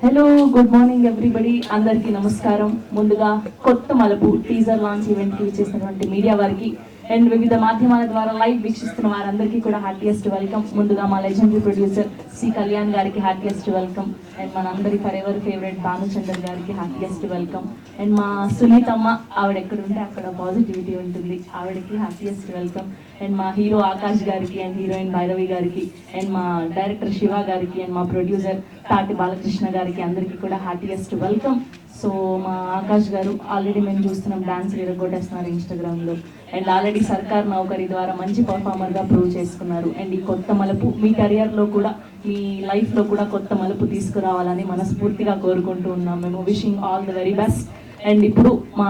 Hello good morning everybody, అందరికీ నమస్కారం. ముందుగా కొత్త మలుపు టీజర్ లాంచ్ ఈవెంట్కి చేసినటువంటి మీడియా వారికి అండ్ వివిధ మాధ్యమాల ద్వారా లైవ్ వీక్షిస్తున్న వారందరికీ కూడా హ్యాపీయెస్ట్ వెల్కమ్. ముందుగా మా లెజెండరీ ప్రొడ్యూసర్ సి కళ్యాణ్ గారికి హ్యాపీయెస్ట్ వెల్కమ్ అండ్ మనందరి ఫర్ ఎవర్ ఫేవరెట్ భానుచందర్ గారికి హ్యాపీయెస్ట్ వెల్కమ్ అండ్ మా సునీతమ్మ, ఆవిడ ఎక్కడుంటే అక్కడ పాజిటివిటీ ఉంటుంది, ఆవిడకి హ్యాపీయెస్ట్ వెల్కమ్ అండ్ మా హీరో ఆకాష్ గారికి అండ్ హీరోయిన్ భైరవి గారికి అండ్ మా డైరెక్టర్ శివ గారికి అండ్ మా ప్రొడ్యూసర్ తాటి బాలకృష్ణ గారికి అందరికీ కూడా హ్యాపీయెస్ట్ వెల్కమ్. సో మా ఆకాష్ గారు ఆల్రెడీ మేము చూస్తున్నాం డాన్స్ విరగొట్టేస్తున్నారు ఇన్స్టాగ్రామ్లో అండ్ ఆల్రెడీ సర్కార్ నౌకరీ ద్వారా మంచి పర్ఫార్మర్గా ప్రూవ్ చేసుకున్నారు. అండ్ ఈ కొత్త మలుపు మీ కెరియర్లో కూడా మీ లైఫ్లో కూడా కొత్త మలుపు తీసుకురావాలని మనస్ఫూర్తిగా కోరుకుంటూ ఉన్నాం. మేము wishing all the very best. And ఇప్పుడు మా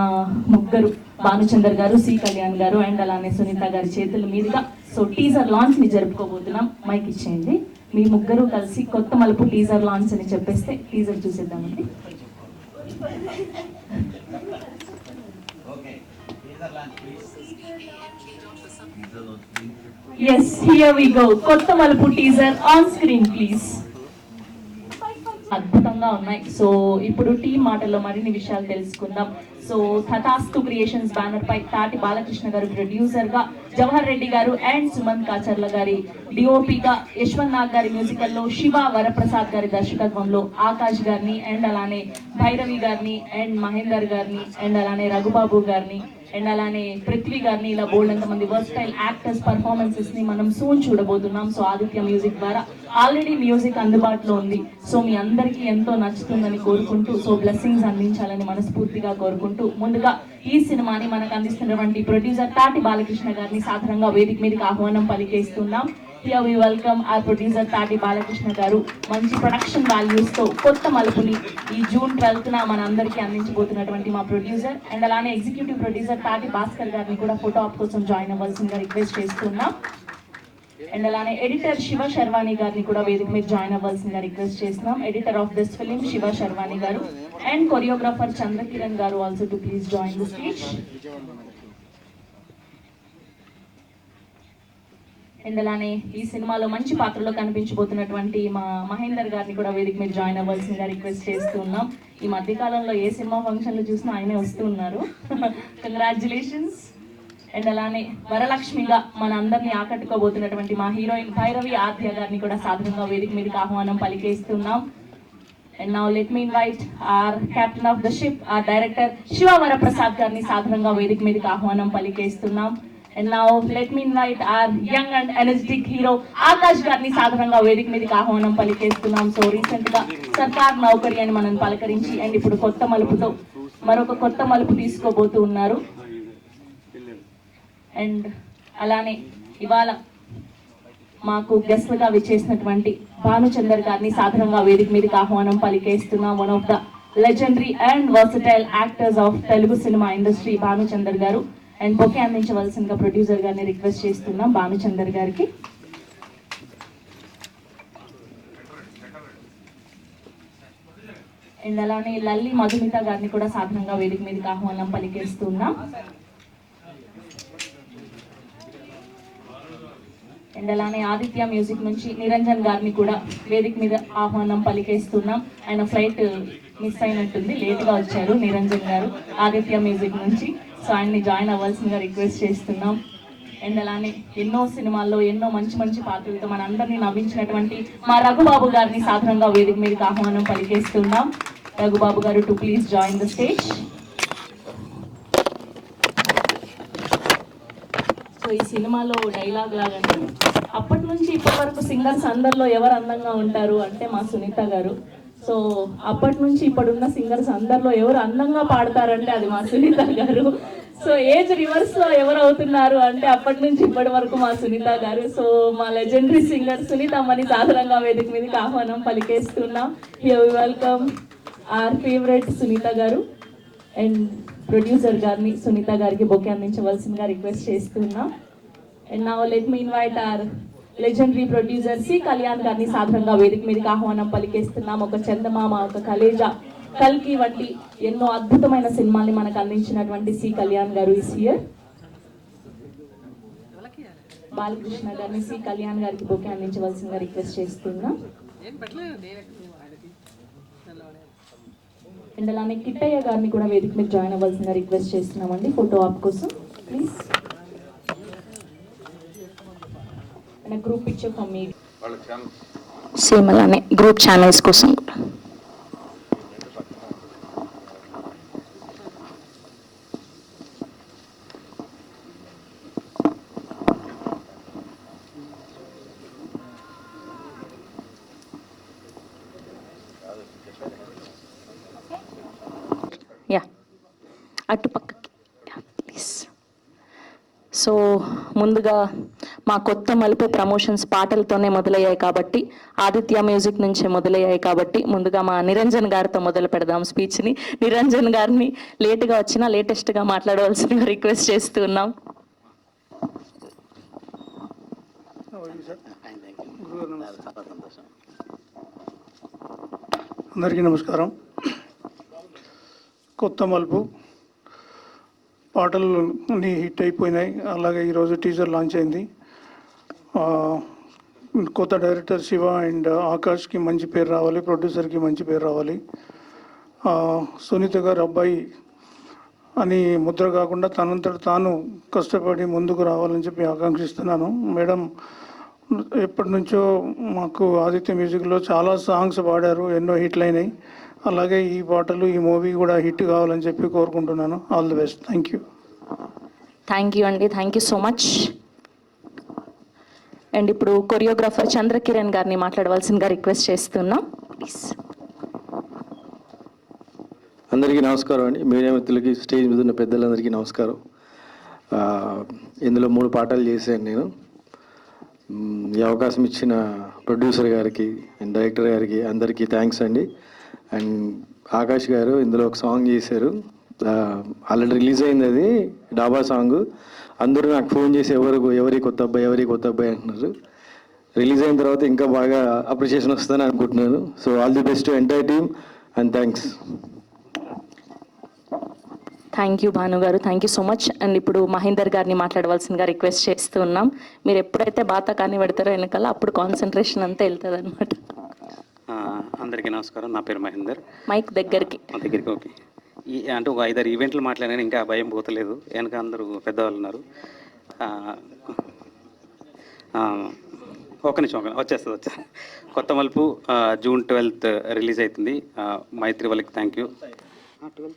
ముగ్గురు భానుచందర్ గారు, సి కళ్యాణ్ గారు అండ్ అలానే సునీత గారి చేతుల మీదుగా సో టీజర్ లాంచ్ ని జరుపుకోబోతున్నాం. మైక్ ఇచ్చేయండి. మీ ముగ్గురు కలిసి కొత్త మలుపు టీజర్ లాంచ్ అని చెప్పేస్తే టీజర్ చూసేద్దామండి. Yes, here we go. కొత్త మలుపు టీజర్ ఆన్ స్క్రీన్ ప్లీజ్. అద్భుతంగా ఉన్నాయి. సో ఇప్పుడు టీం మాటల్లో మరిన్ని విషయాలు తెలుసుకుందాం. సో తథాస్తు క్రియేషన్స్ బ్యానర్ పై తాటి బాలకృష్ణ గారు ప్రొడ్యూసర్ గా, జవహర్ రెడ్డి గారు అండ్ సుమన్ కాచర్ల గారి డిఓపిగా, యశ్వంత్ నాగ్ గారి మ్యూజికల్లో, శివ వరప్రసాద్ గారి దర్శకత్వంలో ఆకాష్ గారిని అండ్ అలానే భైరవి గారిని అండ్ మహేందర్ గారిని అండ్ అలానే రఘుబాబు గారిని అండ్ అలానే పృథ్వీ గారిని ఇలా బోల్డ్ ఎంతమంది వర్స్టైల్ యాక్టర్స్ పర్ఫార్మెన్సెస్ ని మనం సూన్ చూడబోతున్నాం. సో ఆదిత్య మ్యూజిక్ ద్వారా ఆల్రెడీ మ్యూజిక్ అందుబాటులో ఉంది. సో మీ అందరికీ ఎంతో నచ్చుతుందని కోరుకుంటూ, సో బ్లెస్సింగ్స్ అందించాలని మనస్ఫూర్తిగా కోరుకుంటూ, ముందుగా ఈ సినిమాని మనకు అందిస్తున్నటువంటి ప్రొడ్యూసర్ తాటి బాలకృష్ణ గారిని సాధారణంగా వేదిక మీదకి ఆహ్వానం పలికేస్తున్నాం. Here we welcome our producer తాటి బాలకృష్ణ గారు. మంచి ప్రొడక్షన్ వాల్యూస్ తో కొత్త మలుపుని ఈ జూన్ 12న మన అందరికీ అందించబోతున్నటువంటి మా ప్రొడ్యూసర్ అండ్ అలానే ఎగ్జిక్యూటివ్ ప్రొడ్యూసర్ తాటి భాస్కర్ గారిని కూడా ఫోటో ఆప్ కోసం జాయిన్ అవ్వాల్సిందిగా రిక్వెస్ట్ చేస్తున్నాం. అండ్ అలానే ఎడిటర్ శివ శర్వాణి గారిని కూడా వేదిక మీద జాయిన్ అవ్వాల్సిందిగా రిక్వెస్ట్ చేస్తున్నాం. Editor of this film Shiva Sharvani గారు అండ్ కొరియోగ్రాఫర్ చంద్రకిరణ్ గారు also to please join the stage. And అలానే ఈ సినిమాలో మంచి పాత్రలో కనిపించబోతున్నటువంటి మా మహేందర్ గారిని కూడా వేదిక మీద జాయిన్ అవ్వాల్సిందిగా రిక్వెస్ట్ చేస్తున్నాం. ఈ మధ్య కాలంలో ఏ సినిమా ఫంక్షన్లు చూసినా ఆయనే వస్తూ ఉన్నారు. కంగ్రాచులేషన్స్. అండ్ అలానే వరలక్ష్మిగా మన అందరినీ ఆకట్టుకోబోతున్నటువంటి మా హీరోయిన్ భైరవి ఆద్య గారిని కూడా సాధారణంగా వేదిక మీదకి ఆహ్వానం పలికేస్తున్నాం. And now let me invite our captain of the ship, our director Shiva Varaprasad గారిని సాధారణంగా వేదిక మీదకి ఆహ్వానం పలికేస్తున్నాం. And now let me invite our young and energetic hero Akash గారిని సాధారణంగా వేదిక మీదకి ఆహ్వానం పలికేస్తున్నాం. సో రీసెంట్ గా సర్కార్ నౌకరీ అని మనం పలకరించి అండ్ ఇప్పుడు కొత్త మలుపుతో మరొక కొత్త మలుపు తీసుకోబోతూ ఉన్నారు. అండ్ అలానే ఇవాళ మాకు గెస్ట్ గా విచ్చేసినటువంటి భానుచందర్ గారిని సాధారణంగా వేదిక మీదకి ఆహ్వానం పలికేస్తున్నాం. One of the legendary and versatile actors of Telugu cinema industry Bhanuchander గారు. అండ్ బొకే అందించవలసిందిగా ప్రొడ్యూసర్ గారిని రిక్వెస్ట్ చేస్తున్నాం భానుచందర్ గారికి. అండ్ అలానే లల్లి మధుమిత గారిని కూడా సాధారణంగా వేదిక మీదకి ఆహ్వానం పలికేస్తున్నాం. అండ్ అలానే ఆదిత్య మ్యూజిక్ నుంచి నిరంజన్ గారిని కూడా వేదిక మీద ఆహ్వానం పలికేస్తున్నాం. ఆయన ఫ్లైట్ మిస్ అయినట్టుంది, లేట్గా వచ్చారు నిరంజన్ గారు ఆదిత్య మ్యూజిక్ నుంచి. సో ఆయన్ని జాయిన్ అవ్వాల్సిందిగా రిక్వెస్ట్ చేస్తున్నాం. అండ్ అలానే ఎన్నో సినిమాల్లో ఎన్నో మంచి మంచి పాత్రలతో మన అందరినీ నవ్వించినటువంటి మా రఘుబాబు గారిని సాధారణంగా వేదిక మీదకి ఆహ్వానం పలికేస్తున్నాం. రఘుబాబు గారు to please join the stage. So ఈ సినిమాలో డైలాగ్ లాగానే అప్పటి నుంచి ఇప్పటి వరకు సింగర్స్ అందరిలో ఎవరు అందంగా ఉంటారు అంటే మా సునీత గారు. సో అప్పటి నుంచి ఇప్పుడున్న సింగర్స్ అందరిలో ఎవరు అందంగా పాడతారంటే అది మా సునీత గారు. సో ఏజ్ రివర్స్ లో ఎవరు అవుతున్నారు అంటే అప్పటి నుంచి ఇప్పటి వరకు మా సునీత గారు. సో మా లెజెండరీ సింగర్ సునీత అమ్మని సాధారణంగా వేదిక మీదకి ఆహ్వానం పలికేస్తున్నాం. Here we welcome our favourite Sunitha గారు అండ్ ప్రొడ్యూసర్ గారిని సునీత గారికి బొకే అందించవలసిందిగా రిక్వెస్ట్ చేస్తున్నాం. And now let me invite our legendary producer C Kalyan గారిని సాధారణంగా వేదిక మీదకి ఆహ్వానం పలికేస్తున్నాం. ఒక చందమామ, ఒక కలేజా, కల్కి వంటి ఎన్నో అద్భుతమైన సినిమాల్ని మనకు అందించినటువంటి సి కళ్యాణ్ గారు ఈస్ హియర్. బాలకృష్ణ గారిని సి కళ్యాణ్ గారికి బొకే అందించవలసిందిగా రిక్వెస్ట్ చేస్తున్నాం. అండ్ అలానే కిట్టయ్య గారిని కూడా వేదిక మీద జాయిన్ అవ్వాల్సిందిగా రిక్వెస్ట్ చేస్తున్నామండి ఫోటో ఆప్ కోసం please. And group picture for me same అలానే గ్రూప్ ఛానల్స్ కోసం. యా అటు పక్కకి ప్లీజ్. సో ముందుగా మా కొత్త మలుపు ప్రమోషన్స్ పాటలతోనే మొదలయ్యాయి కాబట్టి, ఆదిత్య మ్యూజిక్ నుంచే మొదలయ్యాయి కాబట్టి ముందుగా మా నిరంజన్ గారితో మొదలు పెడదాం స్పీచ్ని. నిరంజన్ గారిని లేటుగా వచ్చినా లేటెస్ట్గా మాట్లాడవలసిందిగా రిక్వెస్ట్ చేస్తూ ఉన్నాం. అందరికీ నమస్కారం. కొత్త మలుపు పాటలు అన్నీ హిట్ అయిపోయినాయి. అలాగే ఈరోజు టీజర్ లాంచ్ అయింది. కొత్త డైరెక్టర్ శివ అండ్ ఆకాష్కి మంచి పేరు రావాలి, ప్రొడ్యూసర్కి మంచి పేరు రావాలి. సునీత గారు అబ్బాయి అని ముద్ర కాకుండా తనంతట తాను కష్టపడి ముందుకు రావాలని చెప్పి ఆకాంక్షిస్తున్నాను. మేడం ఎప్పటి నుంచో మాకు ఆదిత్య మ్యూజిక్లో చాలా సాంగ్స్ పాడారు, ఎన్నో హిట్లు అయినాయి. అలాగే ఈ పాటలు ఈ మూవీ కూడా హిట్ కావాలని చెప్పి కోరుకుంటున్నాను. All the best. Thank you. Thank you అండి, thank you so much. And ఇప్పుడు కొరియోగ్రాఫర్ చంద్రకిరణ్ గారిని మాట్లాడవలసిందిగా రిక్వెస్ట్ చేస్తున్నాం ప్లీజ్. అందరికీ నమస్కారం అండి. మీడియా మిత్రులకి, స్టేజ్ మీద ఉన్న పెద్దలందరికీ నమస్కారం. ఇందులో 3 పాటలు చేశాను నేను. ఈ అవకాశం ఇచ్చిన ప్రొడ్యూసర్ గారికి అండ్ డైరెక్టర్ గారికి అందరికీ థ్యాంక్స్ అండి. అండ్ ఆకాష్ గారు ఇందులో ఒక సాంగ్ చేశారు, ఆల్రెడీ రిలీజ్ అయింది, అది డాబా సాంగ్. అందరూ నాకు ఫోన్ చేసి ఎవరి కొత్త అబ్బాయి అంటున్నారు. రిలీజ్ అయిన తర్వాత ఇంకా బాగా అప్రిషియేషన్ వస్తుందని అనుకుంటున్నాను. So all the best to entire team and thanks. Thank you Bhanu గారు, thank you so much. And ఇప్పుడు మహేందర్ గారిని మాట్లాడవలసిందిగా రిక్వెస్ట్ చేస్తూ ఉన్నాం. మీరు ఎప్పుడైతే బాతా కానీ పెడతారో వెనకాల అప్పుడు కాన్సన్ట్రేషన్ అంతా వెళ్తుంది అనమాట. అందరికీ నమస్కారం. నా పేరు మహేందర్. మైక్ దగ్గరికి. ఓకే. అంటే ఒక 5-6 ఈవెంట్లు మాట్లాడాను, ఇంకా భయం పోతలేదు. వెనక అందరూ పెద్దవాళ్ళు ఉన్నారు. ఒక నిమిషం వచ్చేస్తా. కొత్త మలుపు జూన్ 12th రిలీజ్ అవుతుంది. మైత్రి వాళ్ళకి థ్యాంక్ యూ. 12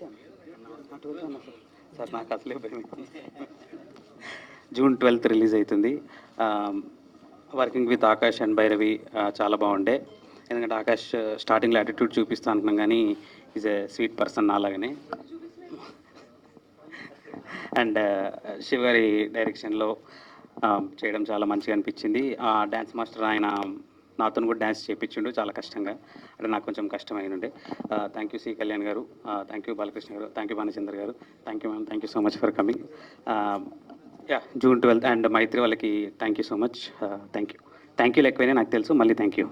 సార్, నాకు అసలే భయం. జూన్ 12th రిలీజ్ అవుతుంది. Working with Akash and Bhairavi చాలా బాగుండే. ఎందుకంటే ఆకాష్ స్టార్టింగ్లో యాటిట్యూడ్ చూపిస్తా అంటున్నాం, కానీ ఈజ్ ఏ స్వీట్ పర్సన్ అలాగనే. అండ్ శివ గారి డైరెక్షన్లో చేయడం చాలా మంచిగా అనిపించింది. డ్యాన్స్ మాస్టర్ ఆయన నాతో కూడా డ్యాన్స్ చేయించిండు చాలా కష్టంగా, అంటే నాకు కొంచెం కష్టమైన ఉండే. థ్యాంక్ యూ సి కళ్యాణ్ గారు, థ్యాంక్ యూ బాలకృష్ణ గారు, థ్యాంక్ యూ భానుచంద్ర గారు, thank you ma'am, thank you so much for coming. June 12th. And Maitri వాళ్ళకి thank you so much. Thank you ఎక్కువైనా నాకు తెలుసు, మళ్ళీ థ్యాంక్ యూ.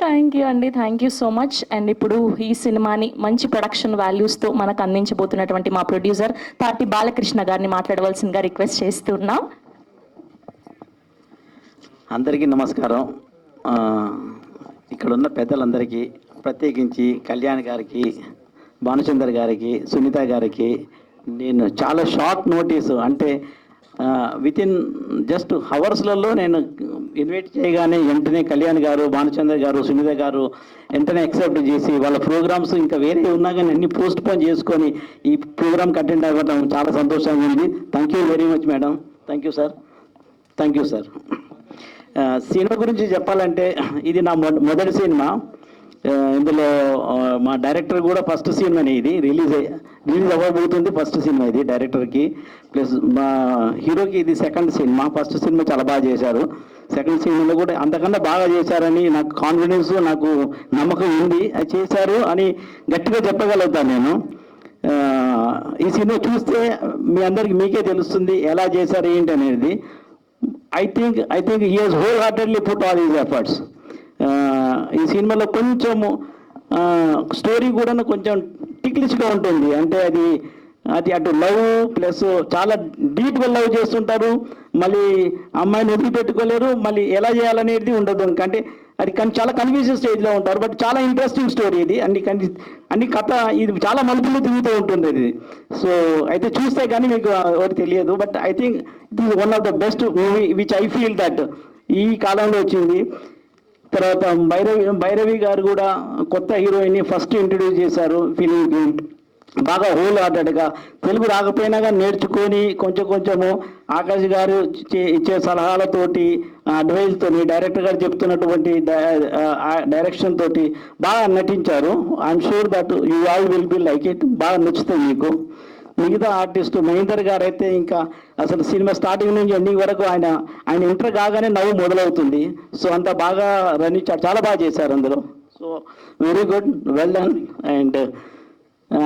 థ్యాంక్ యూ అండి, thank you so much. And ఇప్పుడు ఈ సినిమాని మంచి ప్రొడక్షన్ వాల్యూస్తో మనకు అందించబోతున్నటువంటి మా ప్రొడ్యూసర్ తాటి బాలకృష్ణ గారిని మాట్లాడవలసిందిగా రిక్వెస్ట్ చేస్తున్నాం. అందరికీ నమస్కారం. ఇక్కడ ఉన్న పెద్దలందరికీ, ప్రత్యేకించి కళ్యాణ్ గారికి, భానుచందర్ గారికి, సునీత గారికి నేను చాలా షార్ట్ నోటీసు, అంటే వితిన్ జస్ట్ హవర్స్లలో నేను ఇన్వైట్ చేయగానే వెంటనే కళ్యాణ్ గారు, భానుచందర్ గారు, సునీత గారు వెంటనే యాక్సెప్ట్ చేసి వాళ్ళ ప్రోగ్రామ్స్ ఇంకా వేరే ఉన్నా కానీ అన్ని పోస్ట్ పోన్ చేసుకొని ఈ ప్రోగ్రామ్కి అటెండ్ అవ్వడం చాలా సంతోషంగా ఉంది. Thank you very much madam. Thank you sir. Thank you sir. Cinema గురించి చెప్పాలంటే ఇది నా మొదటి సినిమా. ఇందులో మా డైరెక్టర్ కూడా ఫస్ట్ సినిమానే, ఇది రిలీజ్ అవ్వబోతుంది. ఫస్ట్ సినిమా ఇది డైరెక్టర్కి, ప్లస్ మా హీరోకి ఇది సెకండ్ సినిమా. ఫస్ట్ సినిమా చాలా బాగా చేశారు, సెకండ్ సినిమాలో కూడా అంతకన్నా బాగా చేశారని నాకు కాన్ఫిడెన్స్, నాకు నమ్మకం ఉంది. అది చేశారు అని గట్టిగా చెప్పగలుగుతాను నేను. ఈ సినిమా చూస్తే మీ అందరికి మీకే తెలుస్తుంది ఎలా చేశారు ఏంటి అనేది. I think he has wholeheartedly put all his efforts. ఈ సినిమాలో కొంచెము స్టోరీ కూడా కొంచెం టిక్లిష్గా ఉంటుంది. అంటే అది అటు లవ్ ప్లస్ చాలా డీప్గా లవ్ చేస్తుంటారు, మళ్ళీ అమ్మాయిని వదిలిపెట్టుకోలేరు, మళ్ళీ ఎలా చేయాలనేది ఉండదు. అంటే అది చాలా కన్ఫ్యూజన్ స్టేజ్లో ఉంటారు. బట్ చాలా ఇంట్రెస్టింగ్ స్టోరీ ఇది. అన్ని కథ ఇది చాలా మలుపులు తిరుగుతూ ఉంటుంది ఇది. సో అయితే చూస్తే కానీ మీకు ఎవరు తెలియదు. But I think it is one of the best movie which I feel that ఈ కాలంలో వచ్చింది. తర్వాత భైరవి గారు కూడా కొత్త హీరోయిన్ని ఫస్ట్ ఇంట్రడ్యూస్ చేశారు ఫిలింకి. బాగా హోల్ హార్టెడ్గా తెలుగు రాకపోయినా కానీ నేర్చుకొని కొంచెము ఆకాష్ గారు ఇచ్చే సలహాలతోటి అడ్వైజ్తోని డైరెక్టర్ గారు చెప్తున్నటువంటి డైరెక్షన్ తోటి బాగా నటించారు. I'm sure that you all will be like it. బాగా నచ్చుతుంది మీకు. మిగతా ఆర్టిస్ట్ మహేందర్ గారు అయితే ఇంకా అసలు సినిమా స్టార్టింగ్ నుంచి ఎండింగ్ వరకు ఆయన ఎంటర్ కాగానే నవ్వు మొదలవుతుంది. సో అంత బాగా చాలా బాగా చేశారు అందులో. So very good, well done. And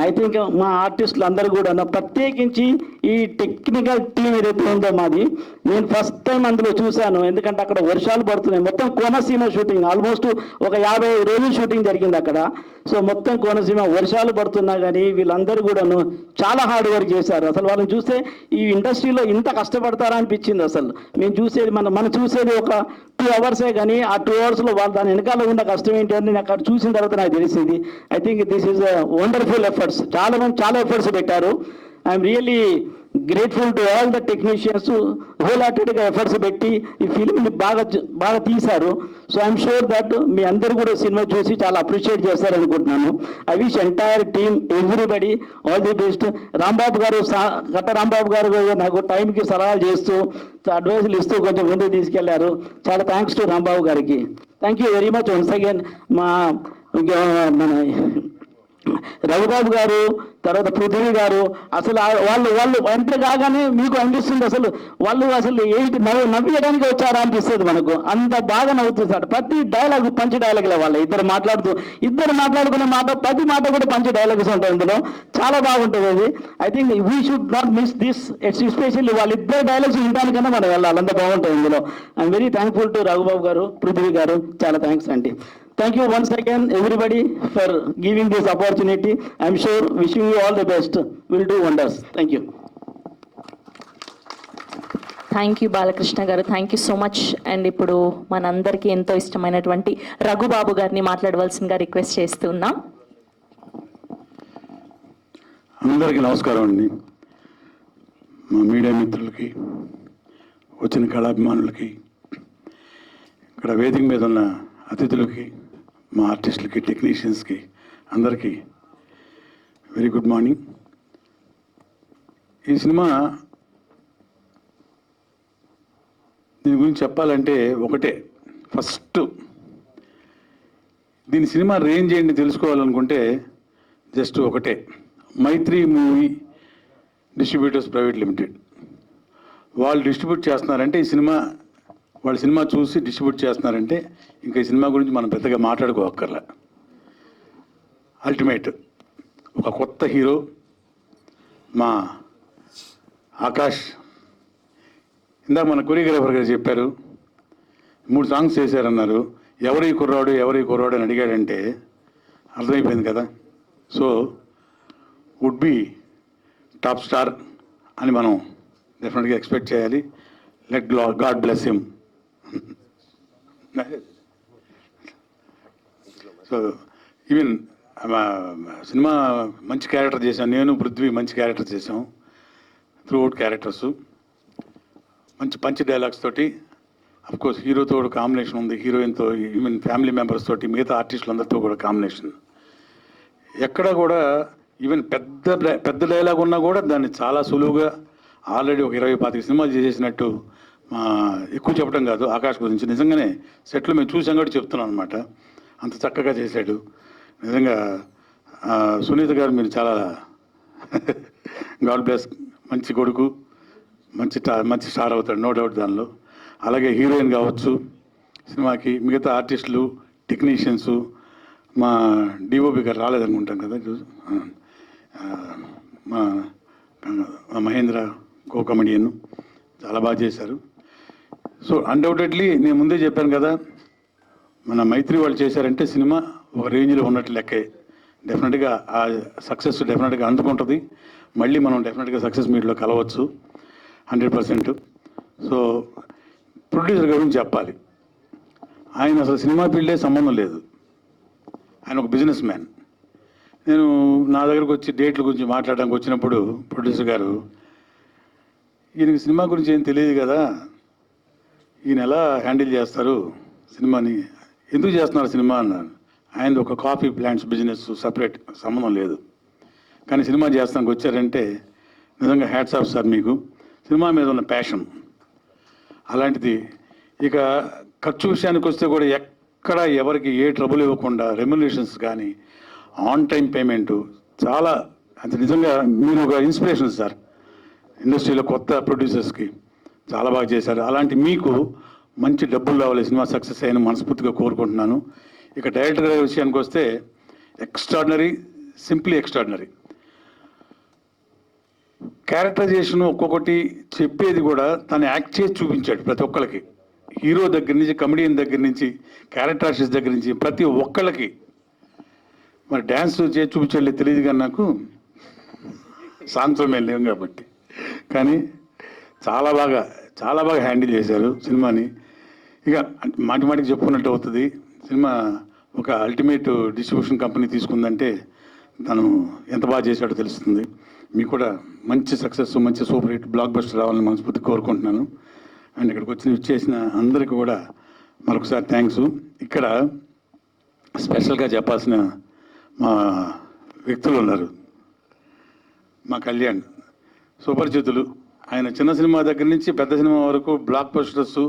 I think మా ఆర్టిస్టులు అందరూ కూడా ప్రత్యేకించి ఈ టెక్నికల్ టీం ఏదైతే ఉందో మాది, నేను ఫస్ట్ టైం అందులో చూశాను. ఎందుకంటే అక్కడ వర్షాలు పడుతున్నాయి. మొత్తం కోనసీమ షూటింగ్ ఆల్మోస్ట్ ఒక 50 రోజులు షూటింగ్ జరిగింది అక్కడ. సో మొత్తం కోనసీమ వర్షాలు పడుతున్నా కానీ వీళ్ళందరూ కూడాను చాలా హార్డ్ వర్క్ చేశారు. అసలు వాళ్ళని చూస్తే ఈ ఇండస్ట్రీలో ఇంత కష్టపడతారా అనిపించింది. అసలు మేము చూసేది మనం చూసేది ఒక 2 అవర్సే, కానీ ఆ 2 అవర్స్లో వాళ్ళు దాని వెనకాల ఉన్న కష్టం ఏంటి అని నేను అక్కడ చూసిన తర్వాత నాకు తెలిసింది. I think this is wonderful efforts. చాలా మంది చాలా ఎఫర్ట్స్ పెట్టారు. I'm really grateful to all the technicians. Whole హార్టెడ్గా ఎఫర్ట్స్ పెట్టి ఈ ఫిల్మ్ని బాగా తీశారు. సో ఐఎమ్ షూర్ దట్ మీ అందరూ కూడా సినిమా చూసి చాలా అప్రిషియేట్ చేస్తారనుకుంటున్నాను. I wish entire team everybody all the best. Rambabu గారు రాంబాబు గారు నాకు టైంకి సలహాలు చేస్తూ అడ్వైజులు ఇస్తూ కొంచెం ముందుకు తీసుకెళ్లారు. చాలా థ్యాంక్స్ టు రాంబాబు గారికి. Thank you very much once again. మన రఘుబాబు గారు, తర్వాత పృథ్వీ గారు, అసలు వాళ్ళు ఎంటర్ కాగానే మీకు అనిపిస్తుంది అసలు ఏంటి నవ్వేయడానికి వచ్చారా అనిపిస్తుంది మనకు. అంత బాగా నవ్వుతుంది. ప్రతి డైలాగ్ పంచ్ డైలాగ్లే. వాళ్ళు ఇద్దరు మాట్లాడుకునే మాట, ప్రతి మాట కూడా పంచ్ డైలాగ్స్ ఉంటాయి ఇందులో. చాలా బాగుంటుంది అది. I think we should not miss this. Especially వాళ్ళిద్దరు డైలాగ్స్ వినడానికన్నా మనం వెళ్ళాలి. అంత బాగుంటుంది ఇందులో. I'm very thankful to Raghubabu గారు, పృథ్వీ గారు. చాలా థ్యాంక్స్ అండి. Thank you once again everybody for giving this opportunity. I'm sure wishing you all the best. We'll do wonders. Thank you. Thank you Balakrishna గారు, thank you so much. And ఇప్పుడు మనందరికీ ఎంతో ఇష్టమైనటువంటి రఘుబాబు గారిని మాట్లాడవలసిందిగా రిక్వెస్ట్ చేస్తున్నాం. అందరికీ నమస్కారం అండి. మా మీడియా మిత్రులకి, వచ్చిన కళాభిమానులకి, ఇక్కడ వేదిక మీద ఉన్న అతిథులకి, మా ఆర్టిస్టులకి, టెక్నీషియన్స్కి అందరికీ వెరీ గుడ్ మార్నింగ్. ఈ సినిమా దీని గురించి చెప్పాలంటే ఒకటే, ఫస్ట్ దీని సినిమా రేంజ్ ఏంటి తెలుసుకోవాలనుకుంటే జస్ట్ ఒకటే, మైత్రి మూవీ డిస్ట్రిబ్యూటర్స్ ప్రైవేట్ లిమిటెడ్ వాళ్ళు డిస్ట్రిబ్యూట్ చేస్తున్నారంటే ఈ సినిమా, వాళ్ళ సినిమా చూసి డిస్ట్రిబ్యూట్ చేస్తున్నారంటే ఇంకా ఈ సినిమా గురించి మనం పెద్దగా మాట్లాడుకోవక్కర్లే. అల్టిమేట్ ఒక కొత్త హీరో మా ఆకాష్. ఇందాక మన కొరియోగ్రాఫర్ గారు చెప్పారు 3 సాంగ్స్ చేశారన్నారు. ఎవరి కుర్రాడు అని అడిగాడంటే అర్థమైపోయింది కదా. So would be top star అని మనం డెఫినెట్గా ఎక్స్పెక్ట్ చేయాలి. Let God bless him. So even cinema మంచి క్యారెక్టర్ చేశాను నేను, పృథ్వీ మంచి క్యారెక్టర్ చేసాం. త్రూఅవుట్ క్యారెక్టర్స్ మంచి డైలాగ్స్ తోటి. అఫ్కోర్స్ హీరోతో కూడా కాంబినేషన్ ఉంది, హీరోయిన్తో, ఈవెన్ ఫ్యామిలీ మెంబర్స్ తోటి, మిగతా ఆర్టిస్టులందరితో కూడా కాంబినేషన్. ఎక్కడ కూడా ఈవెన్ పెద్ద డైలాగ్ ఉన్నా కూడా దాన్ని చాలా సులువుగా ఆల్రెడీ ఒక 20-25 సినిమాలు చేసేసినట్టు. ఎక్కువ చెప్పడం కాదు ఆకాష్ గురించి, నిజంగానే సెట్లో మేము చూసాం కూడా చెప్తున్నాం అనమాట. అంత చక్కగా చేశాడు నిజంగా. సునీత గారు మీరు చాలా గాడ్ బ్లెస్, మంచి కొడుకు, మంచి స్టార్ అవుతాడు, నో డౌట్ దానిలో. అలాగే హీరోయిన్ కావచ్చు సినిమాకి, మిగతా ఆర్టిస్టులు, టెక్నీషియన్స్, మా డిఓపి గారు రాలేదనుకుంటాం కదా ఈరోజు, మా మహేంద్ర కో కమెడియన్ చాలా బాగా చేశారు. సో అన్డౌటెడ్లీ నేను ముందే చెప్పాను కదా, మన మైత్రి వాళ్ళు చేశారంటే సినిమా ఒక రేంజ్లో ఉన్నట్టు లెక్కే. డెఫినెట్గా ఆ సక్సెస్ డెఫినెట్గా అందుకుంటుంది. మళ్ళీ మనం డెఫినెట్గా సక్సెస్ మీట్లో కలవచ్చు 100%. సో ప్రొడ్యూసర్ గురించి చెప్పాలి. ఆయన అసలు సినిమా ఫీల్డే సంబంధం లేదు, ఆయన ఒక బిజినెస్ మ్యాన్. నేను నా దగ్గరకు వచ్చి డేట్ల గురించి మాట్లాడడానికి వచ్చినప్పుడు ప్రొడ్యూసర్ గారు, ఈయనకి సినిమా గురించి ఏం తెలియదు కదా, ఈయన ఎలా హ్యాండిల్ చేస్తారు సినిమాని, ఎందుకు చేస్తున్నారు సినిమా అన్నారు. ఆయనది ఒక కాఫీ ప్లాంట్స్ బిజినెస్, సపరేట్, సంబంధం లేదు. కానీ సినిమా చేస్తానికి వచ్చారంటే నిజంగా హ్యాట్స్ ఆఫ్ సార్ మీకు, సినిమా మీద ఉన్న ప్యాషన్ అలాంటిది. ఇక ఖర్చు విషయానికి వస్తే కూడా ఎక్కడ ఎవరికి ఏ ట్రబుల్ ఇవ్వకుండా రెమ్యునరేషన్స్ కానీ ఆన్ టైం పేమెంటు చాలా, అంటే నిజంగా మీరు ఒక ఇన్స్పిరేషన్ సార్ ఇండస్ట్రీలో కొత్త ప్రొడ్యూసర్స్కి, చాలా బాగా చేశారు. అలాంటి మీకు మంచి డబ్బులు రావాలి, సినిమా సక్సెస్ అయిన మనస్ఫూర్తిగా కోరుకుంటున్నాను. ఇక డైరెక్టర్ గారి విషయానికి వస్తే ఎక్స్ట్రాడినరీ, సింప్లీ ఎక్స్ట్రాడినరీ. క్యారెక్టరైజేషన్ ఒక్కొక్కటి చెప్పేది కూడా తను యాక్ట్ చేసి చూపించాడు ప్రతి ఒక్కరికి, హీరో దగ్గర నుంచి, కమెడియన్ దగ్గర నుంచి, క్యారెక్టర్ ఆర్టిస్ట్ దగ్గర నుంచి ప్రతి ఒక్కళ్ళకి. మరి డ్యాన్స్ చేసి చూపించాడు తెలియదు కానీ నాకు, సాంత్రం లేవు కాబట్టి, కానీ చాలా బాగా హ్యాండిల్ చేశారు సినిమాని. ఇక మాటి మాటికి చెప్పుకున్నట్టు అవుతుంది, సినిమా ఒక అల్టిమేట్ డిస్ట్రిబ్యూషన్ కంపెనీ తీసుకుందంటే తను ఎంత బాగా చేశాడో తెలుస్తుంది. మీకు కూడా మంచి సక్సెస్, మంచి సూపర్ హిట్ బ్లాక్ బస్టర్ రావాలని మనస్ఫూర్తి కోరుకుంటున్నాను. అండ్ ఇక్కడికి వచ్చేసిన అందరికీ కూడా మరొకసారి థ్యాంక్స్. ఇక్కడ స్పెషల్గా చెప్పాల్సిన మా వ్యక్తులు ఉన్నారు. మా కళ్యాణ్ సుపరిచితులు, ఆయన చిన్న సినిమా దగ్గర నుంచి పెద్ద సినిమా వరకు బ్లాక్ బస్టర్స్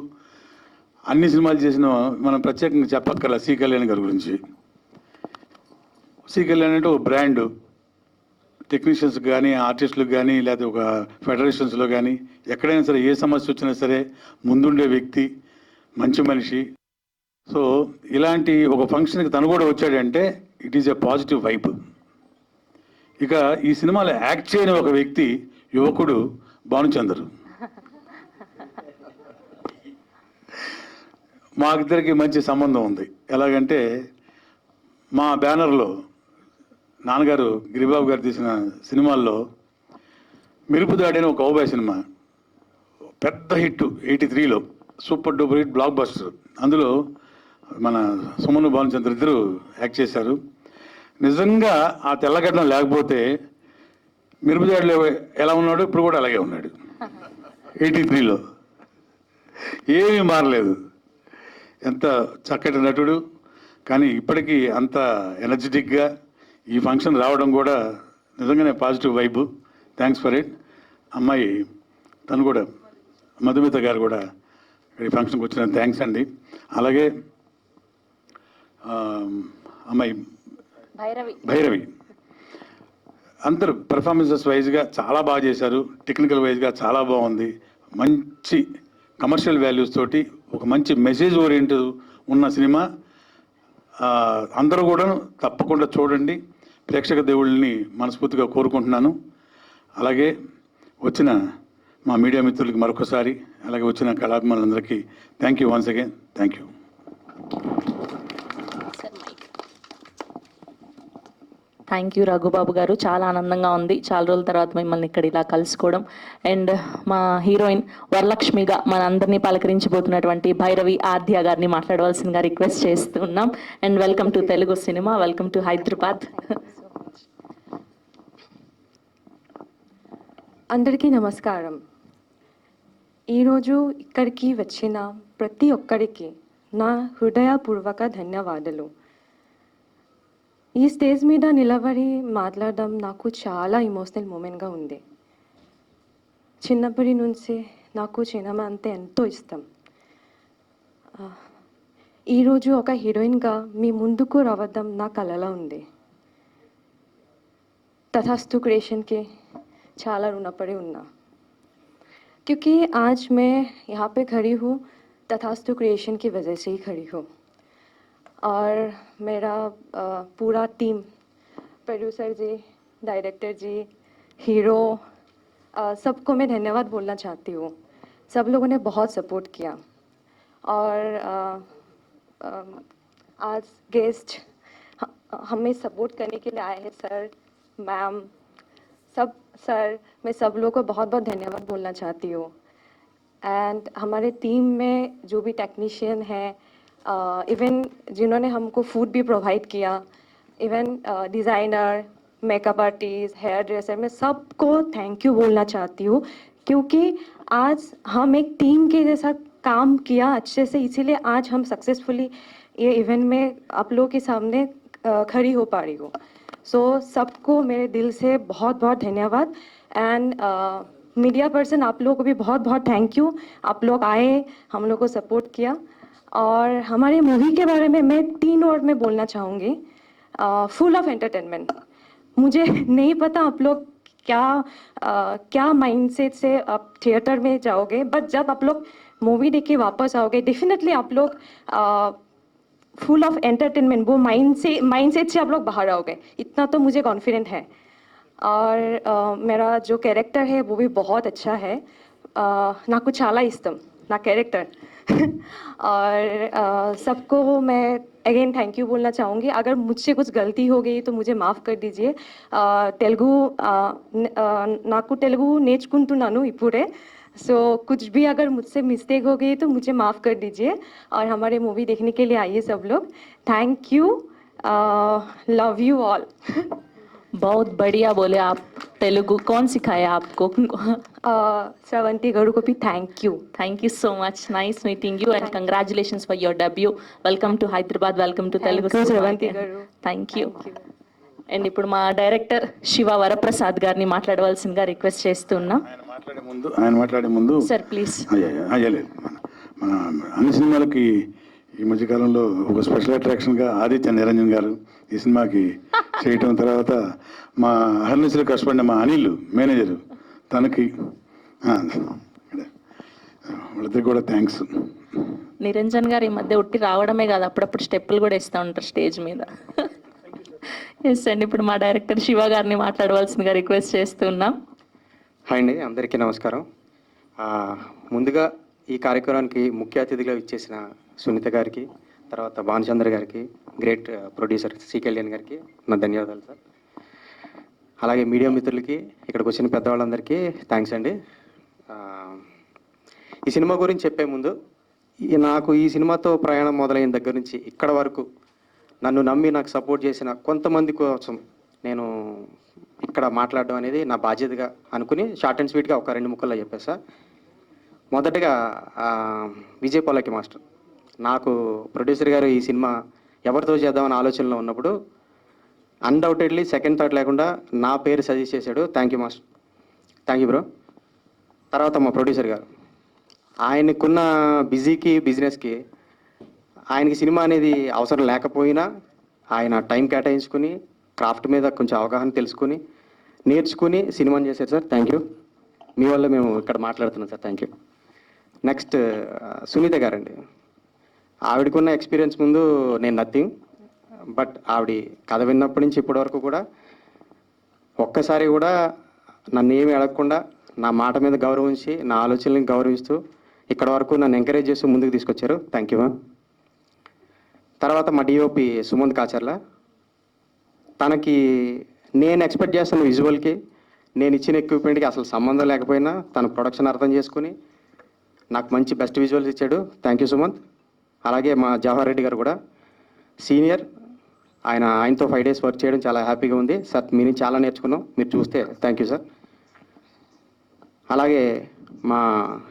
అన్ని సినిమాలు చేసిన, మనం ప్రత్యేకంగా చెప్పక్కర్ల సి కళ్యాణ్ గారి గురించి. సి కళ్యాణ్ అంటే ఒక బ్రాండ్, టెక్నీషియన్స్ కానీ, ఆర్టిస్టులకు కానీ, లేకపోతే ఒక ఫెడరేషన్స్లో కానీ ఎక్కడైనా సరే ఏ సమస్య వచ్చినా సరే ముందుండే వ్యక్తి, మంచి మనిషి. సో ఇలాంటి ఒక ఫంక్షన్కి తను కూడా వచ్చాడంటే it is a positive vibe. ఇక ఈ సినిమాలో యాక్ట్ చేయని ఒక వ్యక్తి, యువకుడు భానుచందర్. మా ఇద్దరికి మంచి సంబంధం ఉంది. ఎలాగంటే మా బ్యానర్లో నాన్నగారు గిరిబాబు గారు తీసిన సినిమాల్లో మెరుపుదాడి అని ఒక కౌబాయ్ సినిమా పెద్ద హిట్, 83లో super duper hit, blockbuster. అందులో మన సుమన్ భానుచంద్ర ఇద్దరు యాక్ట్ చేశారు. నిజంగా ఆ తెల్లగడ్డం లేకపోతే మెరుపుదాడిలో ఎలా ఉన్నాడు ఇప్పుడు కూడా అలాగే ఉన్నాడు. 83లో ఏమీ మారలేదు. ఎంత చక్కటి నటుడు, కానీ ఇప్పటికీ అంత ఎనర్జెటిక్గా ఈ ఫంక్షన్ రావడం కూడా నిజంగానే positive vibe. Thanks for it. అమ్మాయి తను కూడా, మధుమిత గారు కూడా ఈ ఫంక్షన్కి వచ్చిన థ్యాంక్స్ అండి. అలాగే అమ్మాయి భైరవి, అందరూ పెర్ఫార్మెన్సెస్ వైజ్గా చాలా బాగా చేశారు, టెక్నికల్ వైజ్గా చాలా బాగుంది. మంచి కమర్షియల్ వాల్యూస్ తోటి ఒక మంచి మెసేజ్ ఓరియంట్ ఉన్న సినిమా. అందరూ కూడా తప్పకుండా చూడండి. ప్రేక్షక దేవుళ్ళని మనస్ఫూర్తిగా కోరుకుంటున్నాను. అలాగే వచ్చిన మా మీడియా మిత్రులకి మరొకసారి, అలాగే వచ్చిన కళాభిమానులందరికీ thank you once again. Thank you. Thank you Raghubabu గారు, చాలా ఆనందంగా ఉంది చాలా రోజుల తర్వాత మిమ్మల్ని ఇక్కడ ఇలా కలుసుకోవడం. అండ్ మా హీరోయిన్ వరలక్ష్మిగా మన అందరినీ పలకరించబోతున్నటువంటి భైరవి ఆద్య గారిని మాట్లాడవలసిందిగా రిక్వెస్ట్ చేస్తున్నాం. And welcome to Telugu cinema, welcome to Hyderabad. అందరికీ నమస్కారం. ఈరోజు ఇక్కడికి వచ్చిన ప్రతి ఒక్కరికి నా హృదయపూర్వక ధన్యవాదాలు. ఈ స్టేజ్ మీద నిలబడి మాట్లాడడం నాకు చాలా ఇమోషనల్ మూమెంట్గా ఉంది. చిన్నప్పటి నుంచి నాకు సినిమా అంటే ఎంతో ఇష్టం. ఈరోజు ఒక హీరోయిన్గా మీ ముందుకు రావడం నా కలలా ఉంది. तथास्तु क्रिएशन के చాలా రుణపడి ఉన్నా. क्योंकि आज मैं यहाँ पे खड़ी हूँ तथास्तु क्रिएशन की वजह से ही खड़ी हूँ. और मेरा पूरा टीम, प्रोड्यूसर जी, डायरेक्टर जी, हीरो, सबको मैं धन्यवाद बोलना चाहती हूँ. सब लोगों ने बहुत सपोर्ट किया. और आज गेस्ट हमें सपोर्ट करने के लिए आए हैं सर, मैम, सब सर, मैं सब लोगों को बहुत बहुत धन्यवाद बोलना चाहती हूँ. एंड हमारे टीम में जो भी टेक्नीशियन हैं, इवन जिन्होंने हमको फूड भी प्रोवाइड किया, even designer, makeup artist, hair dresser, मैं सबको थैंक यू बोलना चाहती हूँ, क्योंकि आज हम एक टीम के जैसा काम किया अच्छे से, इसीलिए आज हम सक्सेसफुली ये इवेंट में आप लोगों के सामने खड़ी हो पा रही हूँ. सो सबको मेरे दिल से बहुत बहुत धन्यवाद. एंड मीडिया पर्सन आप लोगों को भी बहुत बहुत थैंक यू. आप लोग आए, हम लोग को सपोर्ट किया. और हमारे मूवी के बारे में मैं 3 वर्ड में बोलना चाहूँगी, फुल ऑफ एंटरटेनमेंट. मुझे नहीं पता आप लोग क्या माइंडसेट से आप थिएटर में जाओगे, बट जब आप लोग मूवी देख के वापस आओगे, डेफिनेटली आप लोग फुल ऑफ एंटरटेनमेंट, वो माइंडसेट से आप लोग बाहर आओगे, इतना तो मुझे कॉन्फिडेंट है. और मेरा जो कैरेक्टर है वो भी बहुत अच्छा है. నాకు చాలా ఇష్టం నా कैरेक्टर. और सबको मैं अगेन थैंक यू बोलना चाहूँगी. अगर मुझसे कुछ गलती हो गई तो मुझे माफ़ कर दीजिए. తెలుగు నాకు తెలుగు నేర్చుకుంటున్నాను ఇప్పుడే. सो कुछ भी अगर मुझसे मिस्टेक हो गई तो मुझे माफ़ कर दीजिए. और हमारे मूवी देखने के लिए आइए सब लोग. Thank you. Love you all. बहुत बढ़िया बोले आप. तेलुगु कौन सिखाया आपको? श्रवंती गारू को भी thank you. Thank you so much. Nice meeting you and congratulations for your debut. Welcome to Hyderabad. Welcome to Telugu Thank you, cinema Shravanti again. garu. Thank you. Thank you. And ఇప్పుడు మా director Shiva Varaprasad గారిని మాట్లాడవలసిందిగా request చేస్తున్నా. ఆయన మాట్లాడే ముందు sir please. అయ్యలేదు మన అన్ని సినిమాలకి ఈ మధ్యకాలంలో ఒక స్పెషల్ అట్రాక్షన్గా ఆదిత్య నిరంజన్ గారు ఈ సినిమాకి చేయటం, తర్వాత మా అహర్నిశలు కష్టపడిన మా అనిల్ మేనేజరు తనకి వాళ్ళిద్దరికి కూడా థ్యాంక్స్. నిరంజన్ గారు ఈ మధ్య ఉట్టి రావడమే కాదు, అప్పుడప్పుడు స్టెప్పులు కూడా ఇస్తూ ఉంటారు స్టేజ్ మీద. ఎస్ అండి, ఇప్పుడు మా డైరెక్టర్ శివ గారిని మాట్లాడవలసిందిగా రిక్వెస్ట్ చేస్తున్నాం. హాయ్ అండి, అందరికీ నమస్కారం. ముందుగా ఈ కార్యక్రమానికి ముఖ్య అతిథిగా ఇచ్చేసిన సునీత గారికి, తర్వాత భానుచంద్ర గారికి, గ్రేట్ ప్రొడ్యూసర్ సి కళ్యాణ్ గారికి నా ధన్యవాదాలు సార్. అలాగే మీడియా మిత్రులకి, ఇక్కడికి వచ్చిన పెద్దవాళ్ళందరికీ థ్యాంక్స్ అండి. ఈ సినిమా గురించి చెప్పే ముందు, నాకు ఈ సినిమాతో ప్రయాణం మొదలైన దగ్గర నుంచి ఇక్కడ వరకు నన్ను నమ్మి నాకు సపోర్ట్ చేసిన కొంతమంది కోసం నేను ఇక్కడ మాట్లాడడం అనేది నా బాధ్యతగా అనుకుని షార్ట్ అండ్ స్వీట్గా ఒక 2 ముక్కల్లో చెప్పేసా. మొదటగా విజయ్ పల్లకి మాస్టర్, నాకు ప్రొడ్యూసర్ గారు ఈ సినిమా ఎవరితో చేద్దామని ఆలోచనలో ఉన్నప్పుడు అన్డౌటెడ్లీ సెకండ్ థాట్ లేకుండా నా పేరు సజెస్ట్ చేశాడు. Thank you master. Thank you bro. తర్వాత మా ప్రొడ్యూసర్ గారు, ఆయనకున్న బిజీకి బిజినెస్కి ఆయనకి సినిమా అనేది అవసరం లేకపోయినా ఆయన టైం కేటాయించుకుని క్రాఫ్ట్ మీద కొంచెం అవగాహన తెలుసుకుని నేర్చుకుని సినిమాని చేశారు సార్. Thank you. మీ వల్ల మేము ఇక్కడ మాట్లాడుతున్నాం sir. Thank you. Next Sunitha గారండి, ఆవిడకున్న ఎక్స్పీరియన్స్ ముందు నేను నథింగ్. బట్ ఆవిడ కథ విన్నప్పటి నుంచి ఇప్పటి వరకు కూడా ఒక్కసారి కూడా నన్ను ఏమి అడగకుండా నా మాట మీద గౌరవించి నా ఆలోచనలను గౌరవిస్తూ ఇక్కడ వరకు నన్ను ఎంకరేజ్ చేస్తూ ముందుకు తీసుకొచ్చారు. Thank you ma'am. తర్వాత మా డిఓపి సుమంత్ కాచర్ల, తనకి నేను ఎక్స్పెక్ట్ చేస్తున్న విజువల్కి నేను ఇచ్చిన ఎక్విప్మెంట్కి అసలు సంబంధం లేకపోయినా తన ప్రొడక్షన్ అర్థం చేసుకుని నాకు మంచి బెస్ట్ విజువల్స్ ఇచ్చాడు. Thank you Sumanth. అలాగే మా జవహర్ రెడ్డి గారు కూడా సీనియర్, ఆయనతో 5 days వర్క్ చేయడం చాలా హ్యాపీగా ఉంది సార్. మీ నుంచి చాలా నేర్చుకున్నాం, మీరు చూస్తే. Thank you sir. అలాగే మా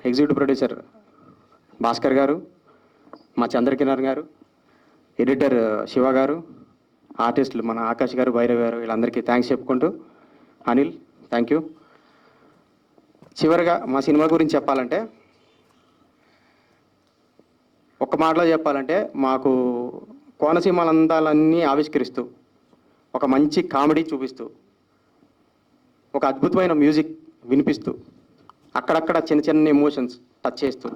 ఎగ్జిక్యూటివ్ ప్రొడ్యూసర్ భాస్కర్ గారు, మా చంద్రకిరణ్ గారు, ఎడిటర్ శివ గారు, ఆర్టిస్టులు మన ఆకాష్ గారు, భైరవ్ గారు, వీళ్ళందరికీ థ్యాంక్స్ చెప్పుకుంటూ, అనిల్ థ్యాంక్ యూ. చివరిగా మా సినిమా గురించి చెప్పాలంటే, ఒక్క మాటలో చెప్పాలంటే, మాకు కోనసీమల అందాలన్నీ ఆవిష్కరిస్తూ, ఒక మంచి కామెడీ చూపిస్తూ, ఒక అద్భుతమైన మ్యూజిక్ వినిపిస్తూ, అక్కడక్కడ చిన్న చిన్న ఎమోషన్స్ టచ్ చేస్తూ,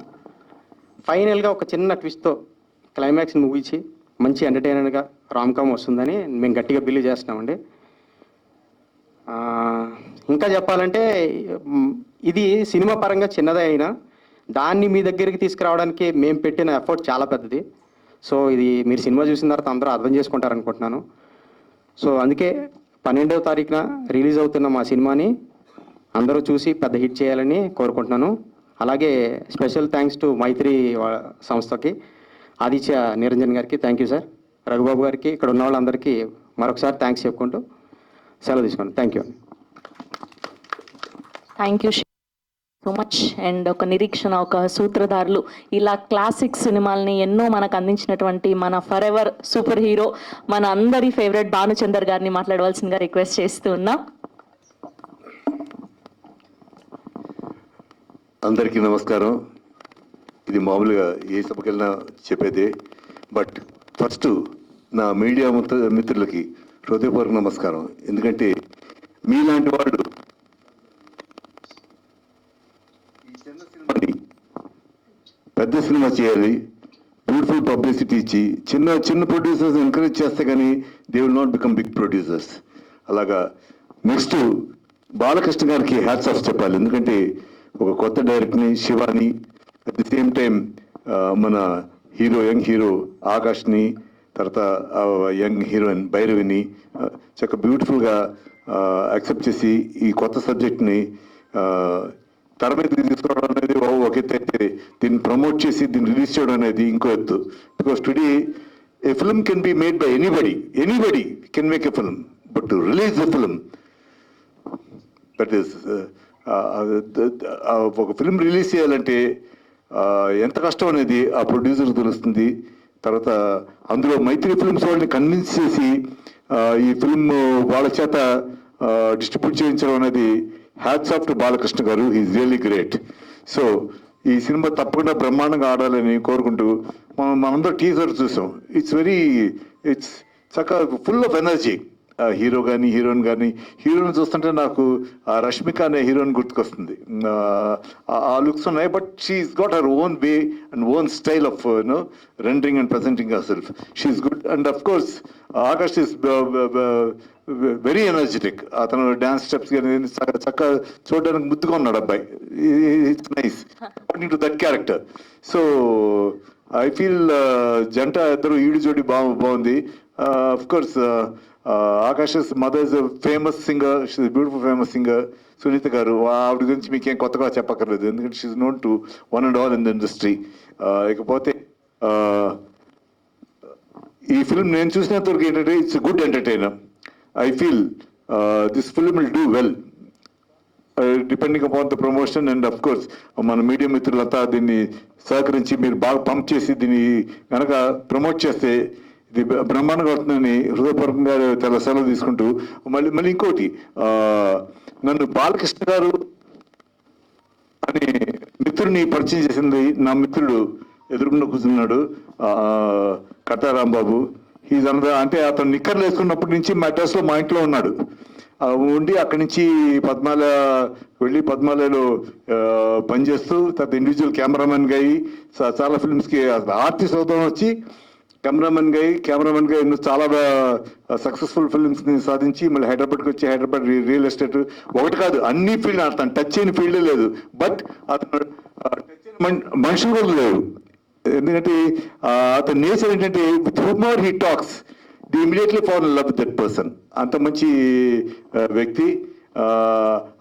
ఫైనల్గా ఒక చిన్న ట్విస్ట్తో క్లైమాక్స్ని ముగించి మంచి ఎంటర్టైనర్గా రామ్కామ్ వస్తుందని మేము గట్టిగా బిలీవ్ చేస్తున్నామండి. ఇంకా చెప్పాలంటే, ఇది సినిమా పరంగా చిన్నదే అయినా దాన్ని మీ దగ్గరికి తీసుకురావడానికి మేము పెట్టిన ఎఫర్ట్ చాలా పెద్దది. సో ఇది మీరు సినిమా చూసిన తర్వాత అందరూ అర్థం చేసుకుంటారనుకుంటున్నాను. సో అందుకే 12వ తారీఖున రిలీజ్ అవుతున్న మా సినిమాని అందరూ చూసి పెద్ద హిట్ చేయాలని కోరుకుంటున్నాను. అలాగే స్పెషల్ థ్యాంక్స్ టు మైత్రి సంస్థకి. ఆదిత్య నిరంజన్ గారికి థ్యాంక్ యూ సార్. రఘుబాబు గారికి, ఇక్కడ ఉన్న వాళ్ళందరికీ మరొకసారి థ్యాంక్స్ చెప్పుకుంటూ సెలవు తీసుకోండి. Thank you. Thank you so much. And ఒక నిరీక్షణ, ఒక సూత్రధారులు, ఇలా క్లాసిక్ సినిమాల్ని ఎన్నో మనకు అందించినటువంటి మన ఫర్ ఎవర్ సూపర్ హీరో, మన అందరి ఫేవరెట్ భానుచందర్ గారిని మాట్లాడవలసిందిగా రిక్వెస్ట్ చేస్తూ ఉన్నా. అందరికీ నమస్కారం. ఇది మామూలుగా ఏ సభకెళ్ళినా చెప్పేదే, బట్ ఫస్ట్ నా మీడియా మిత్రులకి హృదయపూర్వక నమస్కారం. ఎందుకంటే మీలాంటి వాళ్ళు ఈ చిన్న సినిమాని పెద్ద సినిమా చేయాలి, బ్యూటిఫుల్ పబ్లిసిటీ ఇచ్చి చిన్న చిన్న ప్రొడ్యూసర్స్ ఎంకరేజ్ చేస్తే కానీ they will not become big producers. అలాగా నెక్స్ట్ బాలకృష్ణ గారికి హ్యాట్స్ ఆఫ్ చెప్పాలి. ఎందుకంటే ఒక కొత్త డైరెక్టర్ని, శివాని, అట్ ది సేమ్ టైం మన హీరో, యంగ్ హీరో ఆకాష్ని, తర్వాత యంగ్ హీరోయిన్ భైరవిని చక్కగా బ్యూటిఫుల్గా యాక్సెప్ట్ చేసి ఈ కొత్త సబ్జెక్ట్ని తెర మీద తీసుకోవడం అనేది ఒక ఎత్తు అయితే, దీన్ని ప్రమోట్ చేసి దీన్ని రిలీజ్ చేయడం అనేది ఇంకో ఎత్తు. Because today a film can be made by anybody can make a film, but to release a film that is ఒక ఫిల్మ్ రిలీజ్ చేయాలంటే ఎంత కష్టం అనేది ఆ ప్రొడ్యూసర్ తెలుస్తుంది. తర్వాత అందులో మైత్రి ఫిల్మ్స్ వాళ్ళని కన్విన్స్ చేసి ఈ ఫిల్మ్ వాళ్ళ చేత డిస్ట్రిబ్యూట్ చేయించడం అనేది హ్యాట్స్ ఆఫ్ టు బాలకృష్ణ గారు. Is really great. సో ఈ సినిమా తప్పకుండా బ్రహ్మాండంగా ఆడాలని కోరుకుంటూ మనందరూ టీజర్ చూసాం. ఇట్స్ చక్కగా ఫుల్ ఆఫ్ ఎనర్జీ. హీరో కానీ హీరోయిన్ కానీ, హీరోయిన్ చూస్తుంటే నాకు రష్మిక అనే హీరోయిన్ గుర్తుకొస్తుంది. ఆ లుక్స్ ఉన్నాయి, but she's got her own way and own style of rendering and presenting herself. She's good. And of course Akash is very energetic. అతను dance steps కానీ చక్కగా చూడడానికి ముద్దుగా ఉన్నాడు అబ్బాయి. It's nice according to that character. So I feel జంట ఇద్దరు ఈడు జోడి బాగుంది. Of course Akash mother is famous singer, she's beautiful famous singer Sunitha గారు. ఆవిడ గురించి మీకేం కొత్తగా చెప్పక్కర్లేదు, ఎందుకంటే she's known to one and all in the industry. ఇకపోతే ఈ ఫిల్మ్ నేను చూసినంత వరకు ఏంటంటే it's good entertainer. I feel this film will do well depending upon the promotion. And of course మన మీడియా మిత్రులంతా దీన్ని సహకరించి మీరు బాగా పంప్ చేసి దీన్ని కనుక ప్రమోట్ చేస్తే ఇది బ్రహ్మాండంగా అవుతుందని హృదయపూర్వకంగా సెలవు తీసుకుంటూ, మళ్ళీ ఇంకోటి, నన్ను బాలకృష్ణ గారు అనే మిత్రుడిని పరిచయం చేసింది నా మిత్రుడు ఎదురుకుండా కూర్చున్నాడు, కట్టా రాంబాబు. He's another. అంటే అతను నిక్కర్లు వేసుకున్నప్పటి నుంచి మద్రాసులో మా ఇంట్లో ఉన్నాడు. ఉండి అక్కడి నుంచి పద్మాలలో పనిచేస్తూ తర్వాత ఇండివిజువల్ కెమెరామెన్గా అయ్యి చాలా ఫిల్మ్స్కి ఆర్టిస్ట్ అవుతాం వచ్చి కెమెరామెన్ గా ఎన్నో చాలా సక్సెస్ఫుల్ ఫిల్మ్స్ని సాధించి మళ్ళీ హైదరాబాద్కి వచ్చి హైదరాబాద్ రియల్ ఎస్టేట్ ఒకటి కాదు అన్ని ఫీల్డ్ అతను టచ్ అయిన ఫీల్డే లేదు. బట్ అతను టచ్ అయిన మనుషులు కూడా లేరు. ఎందుకంటే అతని నేచర్ ఏంటంటే with humour he talks, the immediately fall in love with that person. అంత మంచి వ్యక్తి.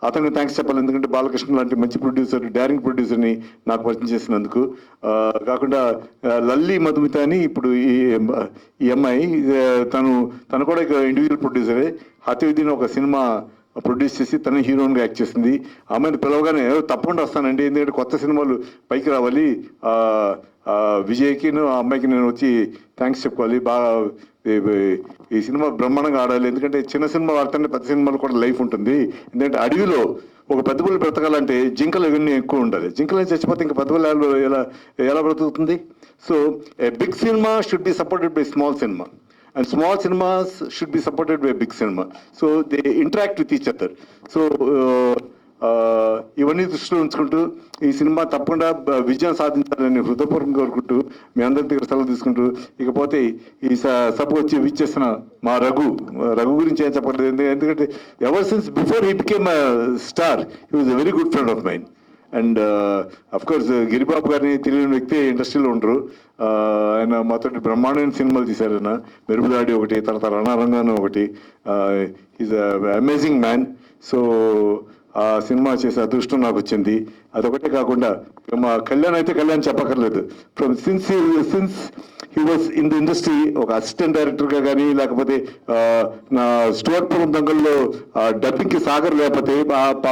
అతనికి థ్యాంక్స్ చెప్పాలి, ఎందుకంటే బాలకృష్ణ లాంటి మంచి ప్రొడ్యూసర్, డైరెక్ట్ ప్రొడ్యూసర్ని నాకు పరిచయం చేసినందుకు. కాకుండా లల్లి మధుమిత అని ఇప్పుడు ఈ అమ్మాయి, తను కూడా ఇండివిజువల్ ప్రొడ్యూసరే. హత్యవిధిని ఒక సినిమా ప్రొడ్యూస్ చేసి తన హీరోయిన్గా యాక్ట్ చేసింది. అమ్మాయిని పిలవగానే తప్పకుండా వస్తానండి, ఎందుకంటే కొత్త సినిమాలు పైకి రావాలి, విజయ్కి ఆ అమ్మాయికి నేను వచ్చి థ్యాంక్స్ చెప్పుకోవాలి, బాగా ఈ సినిమా బ్రహ్మాండంగా ఆడాలి. ఎందుకంటే చిన్న సినిమా ఆడుతుంటే పెద్ద సినిమాలు కూడా లైఫ్ ఉంటుంది. ఎందుకంటే అడవిలో ఒక పెద్ద పుల్లి బ్రతకాలంటే జింకలు ఇవన్నీ ఎక్కువ ఉండాలి. జింకలు చచ్చిపోతే ఇంకా పెద్ద పుల్లి ఎలా బ్రతుకుతుంది? So a big cinema should be supported by small cinema, and small cinemas should be supported by big cinema, so they interact with each other. So ఇవన్నీ దృష్టిలో ఉంచుకుంటూ ఈ సినిమా తప్పకుండా విజయం సాధించాలని హృదయపూర్వకంగా కోరుకుంటూ మీ అందరి దగ్గర సెలవు తీసుకుంటూ, ఇకపోతే ఈ సభ వచ్చి విచ్చేసిన మా రఘు గురించి ఏం చెప్పలేదు. ఎందుకంటే ever since before he became star he was a very good friend of mind. And of course Giribabu గారిని తెలియని వ్యక్తి ఇండస్ట్రీలో ఉండరు. ఆయన మాతో బ్రహ్మాండమైన సినిమాలు తీశారు. ఆయన మెరుపుదాడి ఒకటి, తర్వాత రణరంగాను ఒకటి. Is amazing man. సో ఆ సినిమా చేసే అదృష్టం నాకు వచ్చింది. అదొకటే కాకుండా మా కళ్యాణ్ అయితే కళ్యాణ్ చెప్పక్కర్లేదు. Since he was in the industry ఒక అసిస్టెంట్ డైరెక్టర్గా కానీ, లేకపోతే నా స్టోర్పురం దొంగల్లో డబ్బింగ్కి సాగర్, లేకపోతే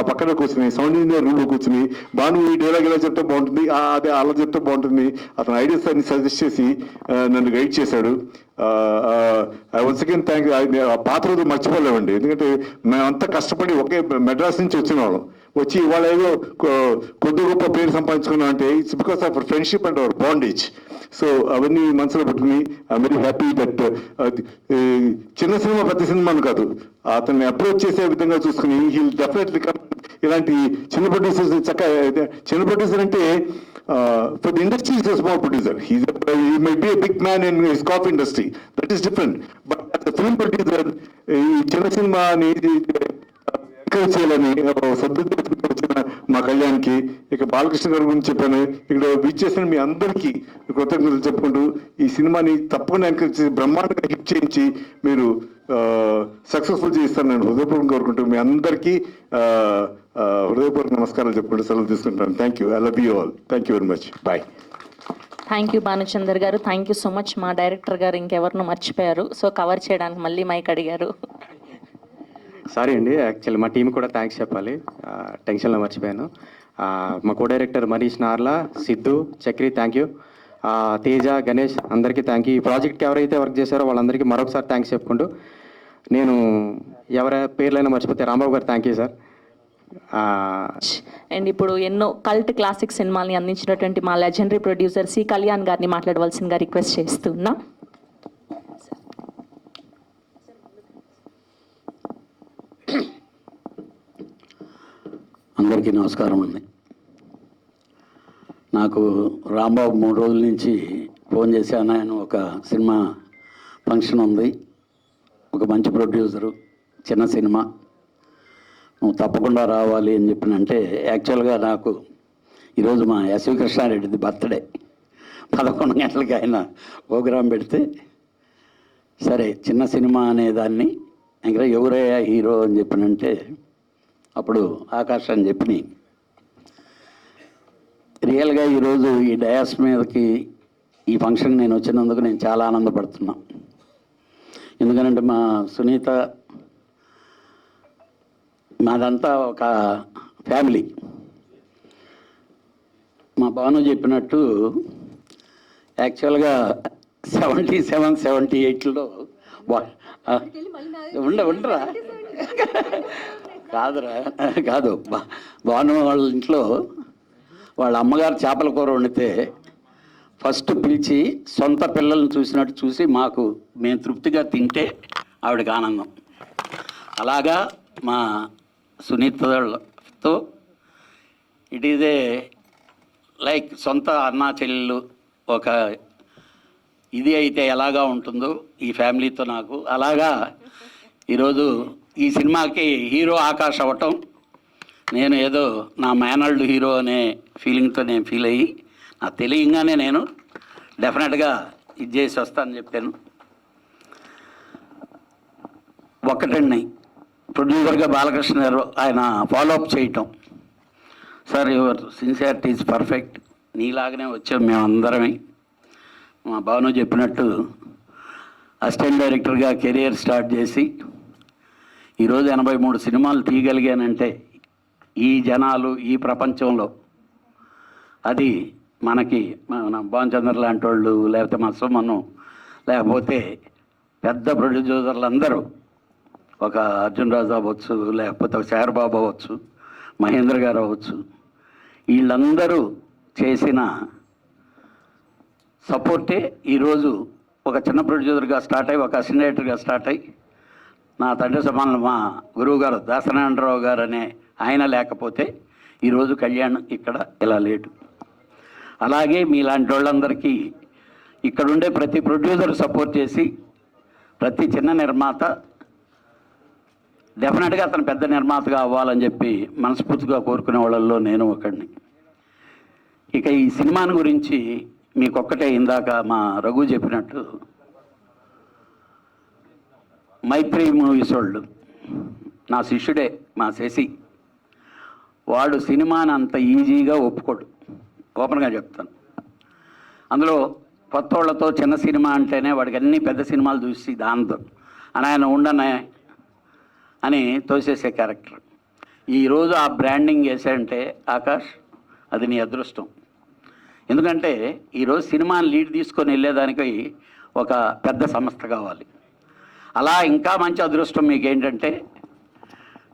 పక్కన కూర్చుని సౌండ్ ఇంజనీర్ రూమ్లో కూర్చుని భాను ఈ డైలాగ్ ఇలా చెప్తే బాగుంటుంది, అదే అలా చెప్తే బాగుంటుంది, అతను ఐడియాస్ అన్ని సజెస్ట్ చేసి నన్ను గైడ్ చేశాడు. Once again thank you. ఆ పాత రోజు మర్చిపోలేమండి, ఎందుకంటే మేమంతా కష్టపడి ఒకే మెడ్రాస్ నుంచి వచ్చిన వాళ్ళం. వచ్చి ఇవాళ ఏదో కొద్ది గొప్ప పేరు సంపాదించుకున్నాం అంటే it's because of friendship and hour bondage. So అవన్నీ మనసులో పెట్టుకుని ఐఎమ్ వెరీ హ్యాపీ దట్ చిన్న సినిమా పెద్ద సినిమాను కాదు, అతన్ని అప్రోచ్ చేసే విధంగా చూసుకుని హీల్ డెఫినెట్లీ కమ్. ఇలాంటి చిన్న ప్రొడ్యూసర్స్ చక్కగా, చిన్న ప్రొడ్యూసర్ అంటే for the industry is a small producer. He might be a big man in his coffee industry, that is different. But as a film producer ఈ చిన్న సినిమాని ఎంకరేజ్ చేయాలని subject వచ్చిన మా కళ్యాణ్కి, ఇక బాలకృష్ణ గారి గురించి చెప్పాను, ఇక్కడ విచ్చేసిన మీ అందరికీ కృతజ్ఞతలు చెప్పుకుంటూ ఈ సినిమాని తప్పకుండా ఎంకరేజ్ చేసి బ్రహ్మాండంగా హిట్ చేయించి మీరు సక్సెస్ఫుల్ చేయిస్తాను నేను హృదయపూర్వకంగా కోరుకుంటూ మీ అందరికీ హృదయపూర్వక నమస్కారాలు చెప్పుకుంటూ సెలవు తీసుకుంటాను. Thank you. I love you all. Thank you very much. Bye. Thank you Bhanuchander గారు, థ్యాంక్ యూ సో మచ్. మా డైరెక్టర్ గారు ఇంకెవరినో మర్చిపోయారు, సో కవర్ చేయడానికి మళ్ళీ మైక్ అడిగారు. సారీ అండి, యాక్చువల్లీ మా టీం కూడా థ్యాంక్స్ చెప్పాలి, టెన్షన్లో మర్చిపోయాను. మా co director Manish Narla, Siddhu, Chakri thank you, Teja, Ganesh అందరికీ థ్యాంక్ యూ. ఈ ప్రాజెక్ట్కి ఎవరైతే వర్క్ చేశారో వాళ్ళందరికీ మరొకసారి థ్యాంక్స్ చెప్పుకుంటూ, నేను ఎవరి పేర్లైనా మర్చిపోతే రాంబాబు గారు థ్యాంక్ యూ సార్. అండ్ ఇప్పుడు ఎన్నో కల్ట్ క్లాసిక్ సినిమాల్ని అందించినటువంటి మా లెజెండరీ ప్రొడ్యూసర్ సి కళ్యాణ్ గారిని మాట్లాడవలసిందిగా రిక్వెస్ట్ చేస్తున్నా. అందరికీ నమస్కారం అండి. నాకు రాంబాబు 3 రోజుల నుంచి ఫోన్ చేసి, ఆయన ఒక సినిమా ఫంక్షన్ ఉంది, ఒక మంచి ప్రొడ్యూసరు, చిన్న సినిమా, నువ్వు తప్పకుండా రావాలి అని చెప్పినంటే, యాక్చువల్గా నాకు ఈరోజు మా ఎస్వి కృష్ణారెడ్డిది బర్త్డే, 11 గంటలకి ఆయన ప్రోగ్రాం పెడితే, సరే చిన్న సినిమా అనేదాన్ని ఇంకా ఎవరయ్యా హీరో అని చెప్పినంటే అప్పుడు ఆకాష్ అని చెప్పి, రియల్గా ఈరోజు ఈ డయాస్ మీదకి ఈ ఫంక్షన్ నేను వచ్చినందుకు నేను చాలా ఆనందపడుతున్నా. ఎందుకంటే మా సునీత, మాదంతా ఒక ఫ్యామిలీ. మా భాను చెప్పినట్టు యాక్చువల్గా 77, 78లో ఉండరా కాదు భాను వాళ్ళ ఇంట్లో వాళ్ళ అమ్మగారు చేపల కూర వండితే ఫస్ట్ పిలిచి సొంత పిల్లల్ని చూసినట్టు చూసి మేము తృప్తిగా తింటే ఆవిడకి ఆనందం. అలాగా మా సునీతతో ఇట్ ఈజ్ ఏ లైక్ సొంత అన్నా చెల్లెళ్ళు ఒక ఇది అయితే ఎలాగా ఉంటుందో ఈ ఫ్యామిలీతో నాకు అలాగా. ఈరోజు ఈ సినిమాకి హీరో ఆకాష్ అవ్వటం, నేను ఏదో నా మేనల్డ్ హీరో అనే ఫీలింగ్తో నేను ఫీల్ అయ్యి, నా తెలియంగానే నేను డెఫినెట్గా ఇది చేసి వస్తానని చెప్పాను. ఒక్కటండి, ప్రొడ్యూసర్గా బాలకృష్ణ గారు ఆయన ఫాలోఅప్ చేయటం, sir your sincerity is perfect, నీలాగనే వచ్చాం మేమందరమే. మా భాను చెప్పినట్టు అసిస్టెంట్ డైరెక్టర్గా కెరియర్ స్టార్ట్ చేసి ఈరోజు 83 సినిమాలు తీయగలిగానంటే ఈ జనాలు ఈ ప్రపంచంలో, అది మనకి మన భానుచందర్ లాంటి వాళ్ళు, లేకపోతే మా సుమను, లేకపోతే పెద్ద ప్రొడ్యూసర్లు అందరూ, ఒక అర్జున్ రాజు అవ్వచ్చు, లేకపోతే ఒక శారబాబు అవ్వచ్చు, మహేంద్ర గారు అవ్వచ్చు, వీళ్ళందరూ చేసిన సపోర్టే ఈరోజు ఒక చిన్న ప్రొడ్యూసర్గా స్టార్ట్ అయ్యి, ఒక అసిస్టెంట్ డైరెక్టర్గా స్టార్ట్ అయ్యి, నా తండ్రి సమానం మా గురువు గారు దాసనారాయణరావు గారు అనే ఆయన లేకపోతే ఈరోజు కళ్యాణ్ ఇక్కడ ఇలా లేడు. అలాగే మీలాంటి వాళ్ళందరికీ ఇక్కడుండే ప్రతి ప్రొడ్యూసర్ సపోర్ట్ చేసి, ప్రతి చిన్న నిర్మాత డెఫినెట్గా అతను పెద్ద నిర్మాతగా అవ్వాలని చెప్పి మనస్ఫూర్తిగా కోరుకునే వాళ్ళల్లో నేను ఒకడిని. ఇక ఈ సినిమాని గురించి మీకొక్కటే, ఇందాక మా రఘు చెప్పినట్టు, మైత్రి మూవీస్ వాళ్ళు నా శిష్యుడే, మా శశి, వాడు సినిమాని అంత ఈజీగా ఒప్పుకోడు, ఓపెన్గా చెప్తాను. అందులో కొత్త వాళ్ళతో చిన్న సినిమా అంటేనే వాడికి అన్ని పెద్ద సినిమాలు చూసి దాంతో ఆయన ఉండనే అని తోసేసే క్యారెక్టర్. ఈరోజు ఆ బ్రాండింగ్ వేసాయంటే ఆకాష్, అది నీ అదృష్టం. ఎందుకంటే ఈరోజు సినిమాని లీడ్ తీసుకొని వెళ్ళేదానికి ఒక పెద్ద సంస్థ కావాలి. అలా ఇంకా మంచి అదృష్టం మీకు ఏంటంటే,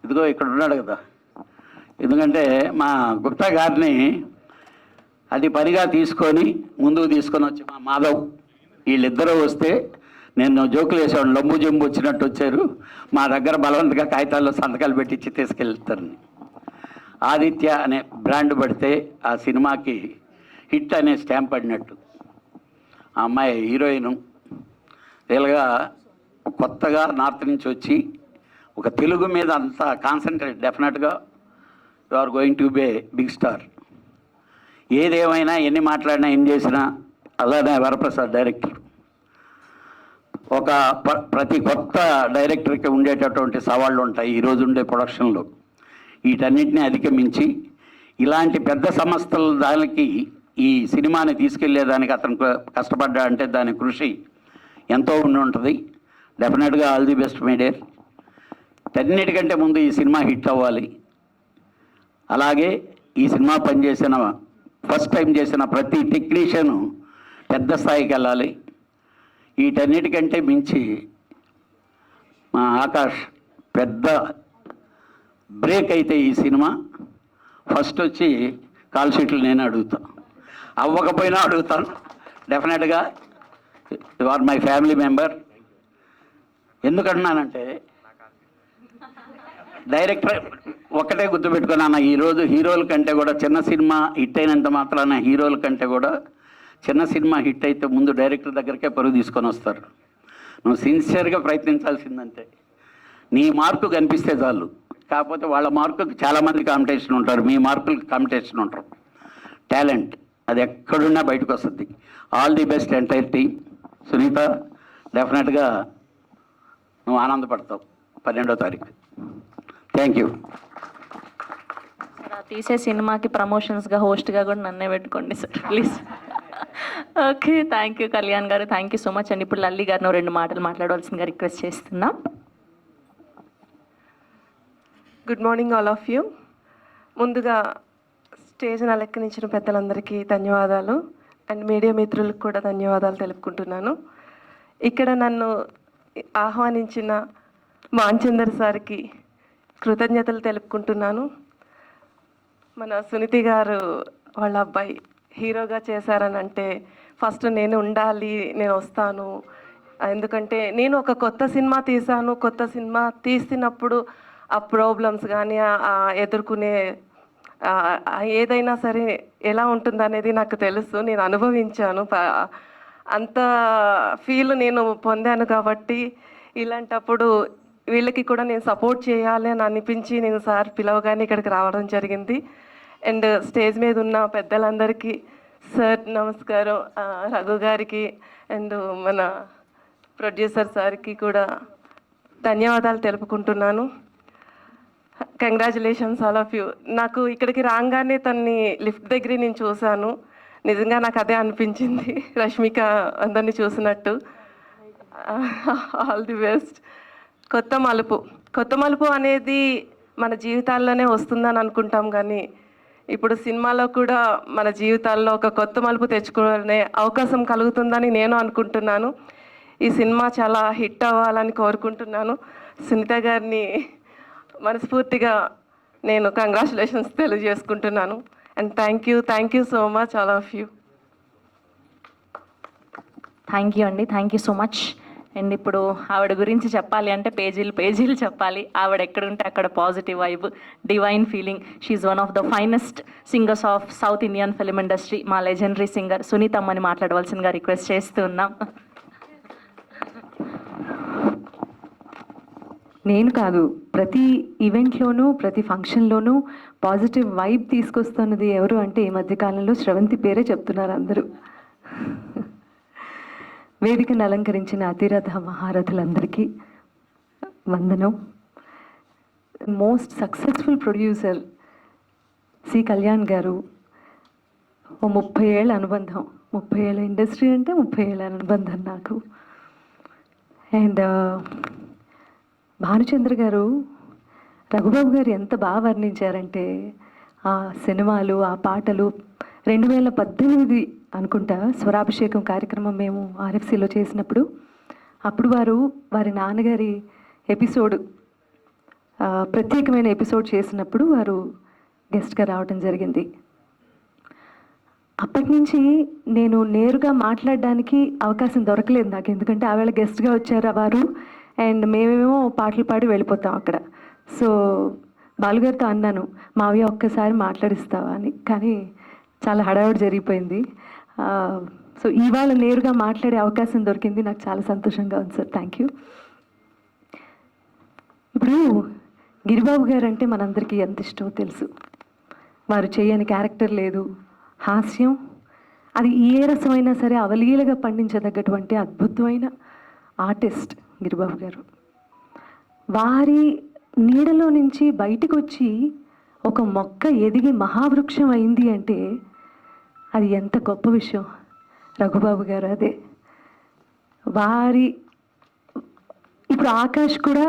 ఇదిగో ఇక్కడ ఉన్నాడు కదా, ఎందుకంటే మా గుప్తా గారిని అది పనిగా తీసుకొని ముందుకు తీసుకొని వచ్చి మా మాధవ్ వీళ్ళిద్దరూ వస్తే నేను జోకులు వేసాను, లొంబు జంబు వచ్చినట్టు వచ్చారు, మా దగ్గర బలవంతంగా కాగితాల్లో సంతకాలు పెట్టించి తీసుకెళ్తారని. ఆదిత్య అనే బ్రాండ్ పడితే ఆ సినిమాకి హిట్ అనే స్టాంప్ పడినట్టు. ఆ అమ్మాయి హీరోయిన్ రియల్గా కొత్తగా నార్త్ నుంచి వచ్చి ఒక తెలుగు మీద అంత కాన్సన్ట్రేట్, డెఫినెట్గా you are going to be a big star. ఏదేమైనా ఎన్ని మాట్లాడినా ఏం చేసినా అలానే వరప్రసాద్ డైరెక్టర్ ఒక ప్రతి కొత్త డైరెక్టర్కి ఉండేటటువంటి సవాళ్ళు ఉంటాయి ఈరోజు ఉండే ప్రొడక్షన్లో. వీటన్నిటిని అధిగమించి ఇలాంటి పెద్ద సంస్థల దానికి ఈ సినిమాని తీసుకెళ్లేదానికి అతను కష్టపడ్డా అంటే దాని కృషి ఎంతో ఉండి ఉంటుంది. డెఫినెట్గా all the best my dear. అన్నిటికంటే ముందు ఈ సినిమా హిట్ అవ్వాలి. అలాగే ఈ సినిమా పనిచేసిన ఫస్ట్ టైం చేసిన ప్రతి టెక్నీషియను పెద్ద స్థాయికి వెళ్ళాలి. వీటన్నిటికంటే మించి మా ఆకాష్ పెద్ద బ్రేక్ అయితే ఈ సినిమా ఫస్ట్ వచ్చి కాల్ షీట్లు నేను అడుగుతాను, అవ్వకపోయినా అడుగుతాను. Definitely you are my family member. ఎందుకంటున్నానంటే డైరెక్టర్ ఒక్కటే గుర్తుపెట్టుకున్నాను, ఈరోజు హీరోల కంటే కూడా చిన్న సినిమా హిట్ అయినంత మాత్రాన హీరోల కంటే కూడా చిన్న సినిమా హిట్ అయితే ముందు డైరెక్టర్ దగ్గరికే పరుగు తీసుకొని వస్తారు. నువ్వు సిన్సియర్గా ప్రయత్నించాల్సిందంటే నీ మార్కు కనిపిస్తే చాలు. కాకపోతే వాళ్ళ మార్కుకి చాలామంది కాంపిటీషన్ ఉంటారు, మీ మార్కులకి కాంపిటీషన్ ఉంటారు. టాలెంట్ అది ఎక్కడున్నా బయటకు వస్తుంది. All the best entire team. Sunitha, డెఫినెట్గా నువ్వు ఆనందపడతావు 12వ తారీఖు. Thank you. సార్ తీసే సినిమాకి ప్రమోషన్స్గా హోస్ట్గా కూడా నన్నే పెట్టుకోండి sir please. Okay, thank you Kalyan గారు, థ్యాంక్ యూ సో మచ్ అండి. ఇప్పుడు లల్లి గారిని 2 మాటలు మాట్లాడవలసిందిగా రిక్వెస్ట్ చేస్తున్నాం. Good morning all of you. ముందుగా స్టేజ్ అలెక్కనించిన పెద్దలందరికీ ధన్యవాదాలు అండ్ మీడియా మిత్రులకు కూడా ధన్యవాదాలు తెలుపుకుంటున్నాను. ఇక్కడ నన్ను ఆహ్వానించిన మాన్చందర్ సార్కి కృతజ్ఞతలు తెలుపుకుంటున్నాను. మన సునీతి గారు వాళ్ళ అబ్బాయి హీరోగా చేశారని అంటే ఫస్ట్ నేను ఉండాలి, నేను వస్తాను. ఎందుకంటే నేను ఒక కొత్త సినిమా తీశాను. కొత్త సినిమా తీసినప్పుడు ఆ ప్రాబ్లమ్స్ కానీ ఎదుర్కొనే ఏదైనా సరే ఎలా ఉంటుందనేది నాకు తెలుసు, నేను అనుభవించాను. అంత ఫీల్ నేను పొందాను. కాబట్టి ఇలాంటప్పుడు వీళ్ళకి కూడా నేను సపోర్ట్ చేయాలి అని అనిపించి నేను సార్ పిలవగానే ఇక్కడికి రావడం జరిగింది. అండ్ స్టేజ్ మీద ఉన్న పెద్దలందరికీ సార్ నమస్కారం, రఘు గారికి అండ్ మన ప్రొడ్యూసర్ సార్కి కూడా ధన్యవాదాలు తెలుపుకుంటున్నాను. Congratulations all of you. నాకు ఇక్కడికి రాగానే తన్ని లిఫ్ట్ దగ్గర నేను చూశాను. నిజంగా నాకు అదే అనిపించింది, రష్మిక అందరినీ చూసినట్టు. All the best. కొత్త మలుపు అనేది మన జీవితాల్లోనే వస్తుందని అనుకుంటాం, కానీ ఇప్పుడు సినిమాలో కూడా మన జీవితాల్లో ఒక కొత్త మలుపు తెచ్చుకునే అవకాశం కలుగుతుందని నేను అనుకుంటున్నాను. ఈ సినిమా చాలా హిట్ అవ్వాలని కోరుకుంటున్నాను. సునీత గారిని మనస్ఫూర్తిగా నేను కంగ్రాచులేషన్స్ తెలియజేసుకుంటున్నాను. And thank you so much all of you. Thank you అండి, thank you so much. And ఇప్పుడు ఆవిడ గురించి చెప్పాలి అంటే పేజీలు చెప్పాలి. ఆవిడ ఎక్కడుంటే అక్కడ positive vibe, divine feeling. She's one of the finest singers of South Indian film industry. మా లెజెండరీ సింగర్ సునీతమ్మని మాట్లాడవలసిందిగా రిక్వెస్ట్ చేస్తున్నాం. నేను కాదు, ప్రతి ఈవెంట్లోనూ ప్రతి ఫంక్షన్లోనూ పాజిటివ్ వైబ్ తీసుకొస్తున్నది ఎవరు అంటే ఈ మధ్యకాలంలో శ్రవంతి పేరే చెప్తున్నారు అందరూ. వేదికను అలంకరించిన అతిరథ మహారథులందరికీ వందనం. Most successful producer C Kalyan గారు, ఓ 30 ఏళ్ళ అనుబంధం, 30 ఏళ్ళ ఇండస్ట్రీ అంటే 30 ఏళ్ళ అనుబంధం నాకు. అండ్ భానుచంద్ర గారు, రఘుబాబు గారు ఎంత బాగా వర్ణించారంటే ఆ సినిమాలు, ఆ పాటలు. 2018 అనుకుంటా స్వరాభిషేకం కార్యక్రమం మేము ఆర్ఎఫ్సిలో చేసినప్పుడు, అప్పుడు వారి నాన్నగారి ఎపిసోడ్, ప్రత్యేకమైన ఎపిసోడ్ చేసినప్పుడు వారు గెస్ట్గా రావడం జరిగింది. అప్పటి నుంచి నేను నేరుగా మాట్లాడడానికి అవకాశం దొరకలేదు నాకు, ఎందుకంటే ఆవేళ గెస్ట్గా వచ్చారు వారు, అండ్ మేమేమో పాటలు పాడి వెళ్ళిపోతాం అక్కడ. సో బాలుగారితో అన్నాను, మావయ్య ఒక్కసారి మాట్లాడిస్తావా అని, కానీ చాలా హడావుడి జరిగిపోయింది. సో ఇవాళ నేరుగా మాట్లాడే అవకాశం దొరికింది, నాకు చాలా సంతోషంగా ఉంది సార్. Thank you. ఇప్పుడు గిరిబాబు గారు అంటే మనందరికీ ఎంత ఇష్టమో తెలుసు. వారు చేయని క్యారెక్టర్ లేదు. హాస్యం అది ఏ రసమైనా సరే అవలీలగా పండించదగ్గటువంటి అద్భుతమైన ఆర్టిస్ట్ గిరిబాబు గారు. వారి నీడలో నుంచి బయటకు వచ్చి ఒక మొక్క ఎదిగి మహావృక్షం అయింది అంటే అది ఎంత గొప్ప విషయం. రఘుబాబు గారు అదే. ఇప్పుడు ఆకాష్ కూడా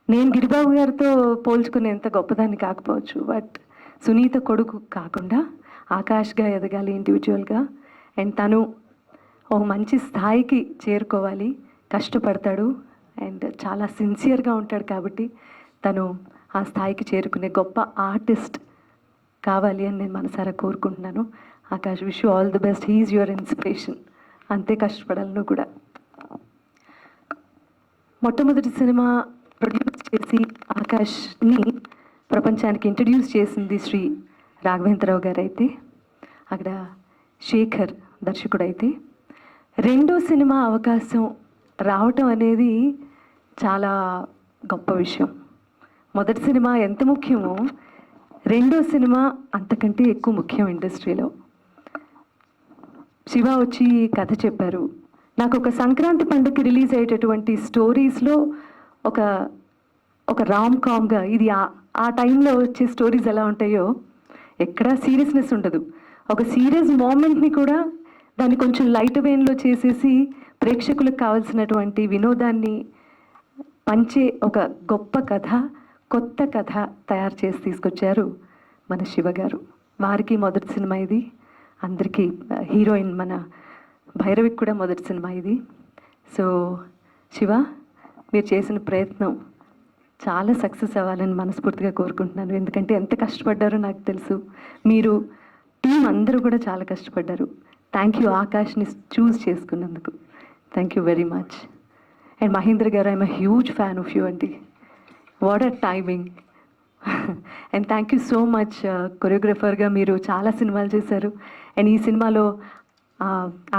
నేను గిరిబాబు గారితో పోల్చుకునేంత గొప్పదాన్ని కాకపోవచ్చు, బట్ సునీత కొడుకు కాకుండా ఆకాష్గా ఎదగాలి ఇండివిజువల్గా, అండ్ తను ఒక మంచి స్థాయికి చేరుకోవాలి, కష్టపడతాడు అండ్ చాలా సిన్సియర్గా ఉంటాడు. కాబట్టి తను ఆ స్థాయికి చేరుకునే గొప్ప ఆర్టిస్ట్ కావాలి అని నేను మనసారా కోరుకుంటున్నాను. Akash, wish you all the best. He's your inspiration. అంతే కష్టపడాలి నువ్వు కూడా. మొట్టమొదటి సినిమా ప్రొడ్యూస్ చేసి ఆకాష్ని ప్రపంచానికి ఇంట్రడ్యూస్ చేసింది శ్రీ రాఘవేంద్రరావు గారు అయితే, అక్కడ శేఖర్ దర్శకుడు అయితే, రెండో సినిమా అవకాశం రావటం అనేది చాలా గొప్ప విషయం. మొదటి సినిమా ఎంత ముఖ్యమో రెండో సినిమా అంతకంటే ఎక్కువ ముఖ్యం ఇండస్ట్రీలో. శివ వచ్చి కథ చెప్పారు. నాకు ఒక సంక్రాంతి పండుగకి రిలీజ్ అయ్యేటటువంటి స్టోరీస్లో ఒక రామ్ కామ్గా, ఇది ఆ టైంలో వచ్చే స్టోరీస్ ఎలా ఉంటాయో ఎక్కడా సీరియస్నెస్ ఉండదు. ఒక సీరియస్ మూమెంట్ని కూడా దాన్ని కొంచెం లైట్ వెయిన్లో చేసేసి ప్రేక్షకులకు కావాల్సినటువంటి వినోదాన్ని పంచే ఒక గొప్ప కథ, కొత్త కథ తయారు చేసి తీసుకొచ్చారు మన శివ గారు. వారికి మొదటి సినిమా ఇది. అందరికీ హీరోయిన్ మన భైరవికి కూడా మొదటి సినిమా ఇది. సో శివ, మీరు చేసిన ప్రయత్నం చాలా సక్సెస్ అవ్వాలని మనస్ఫూర్తిగా కోరుకుంటున్నాను. ఎందుకంటే ఎంత కష్టపడ్డారో నాకు తెలుసు. మీరు టీం అందరూ కూడా చాలా కష్టపడ్డారు. థ్యాంక్ యూ ఆకాష్ని చూస్ చేసుకున్నందుకు. Thank you very much. And Mahendra గారు, I'm a huge fan of you అండి. What a timing. And thank you so much. కొరియోగ్రఫర్గా మీరు చాలా సినిమాలు చేశారు, అండ్ ఈ సినిమాలో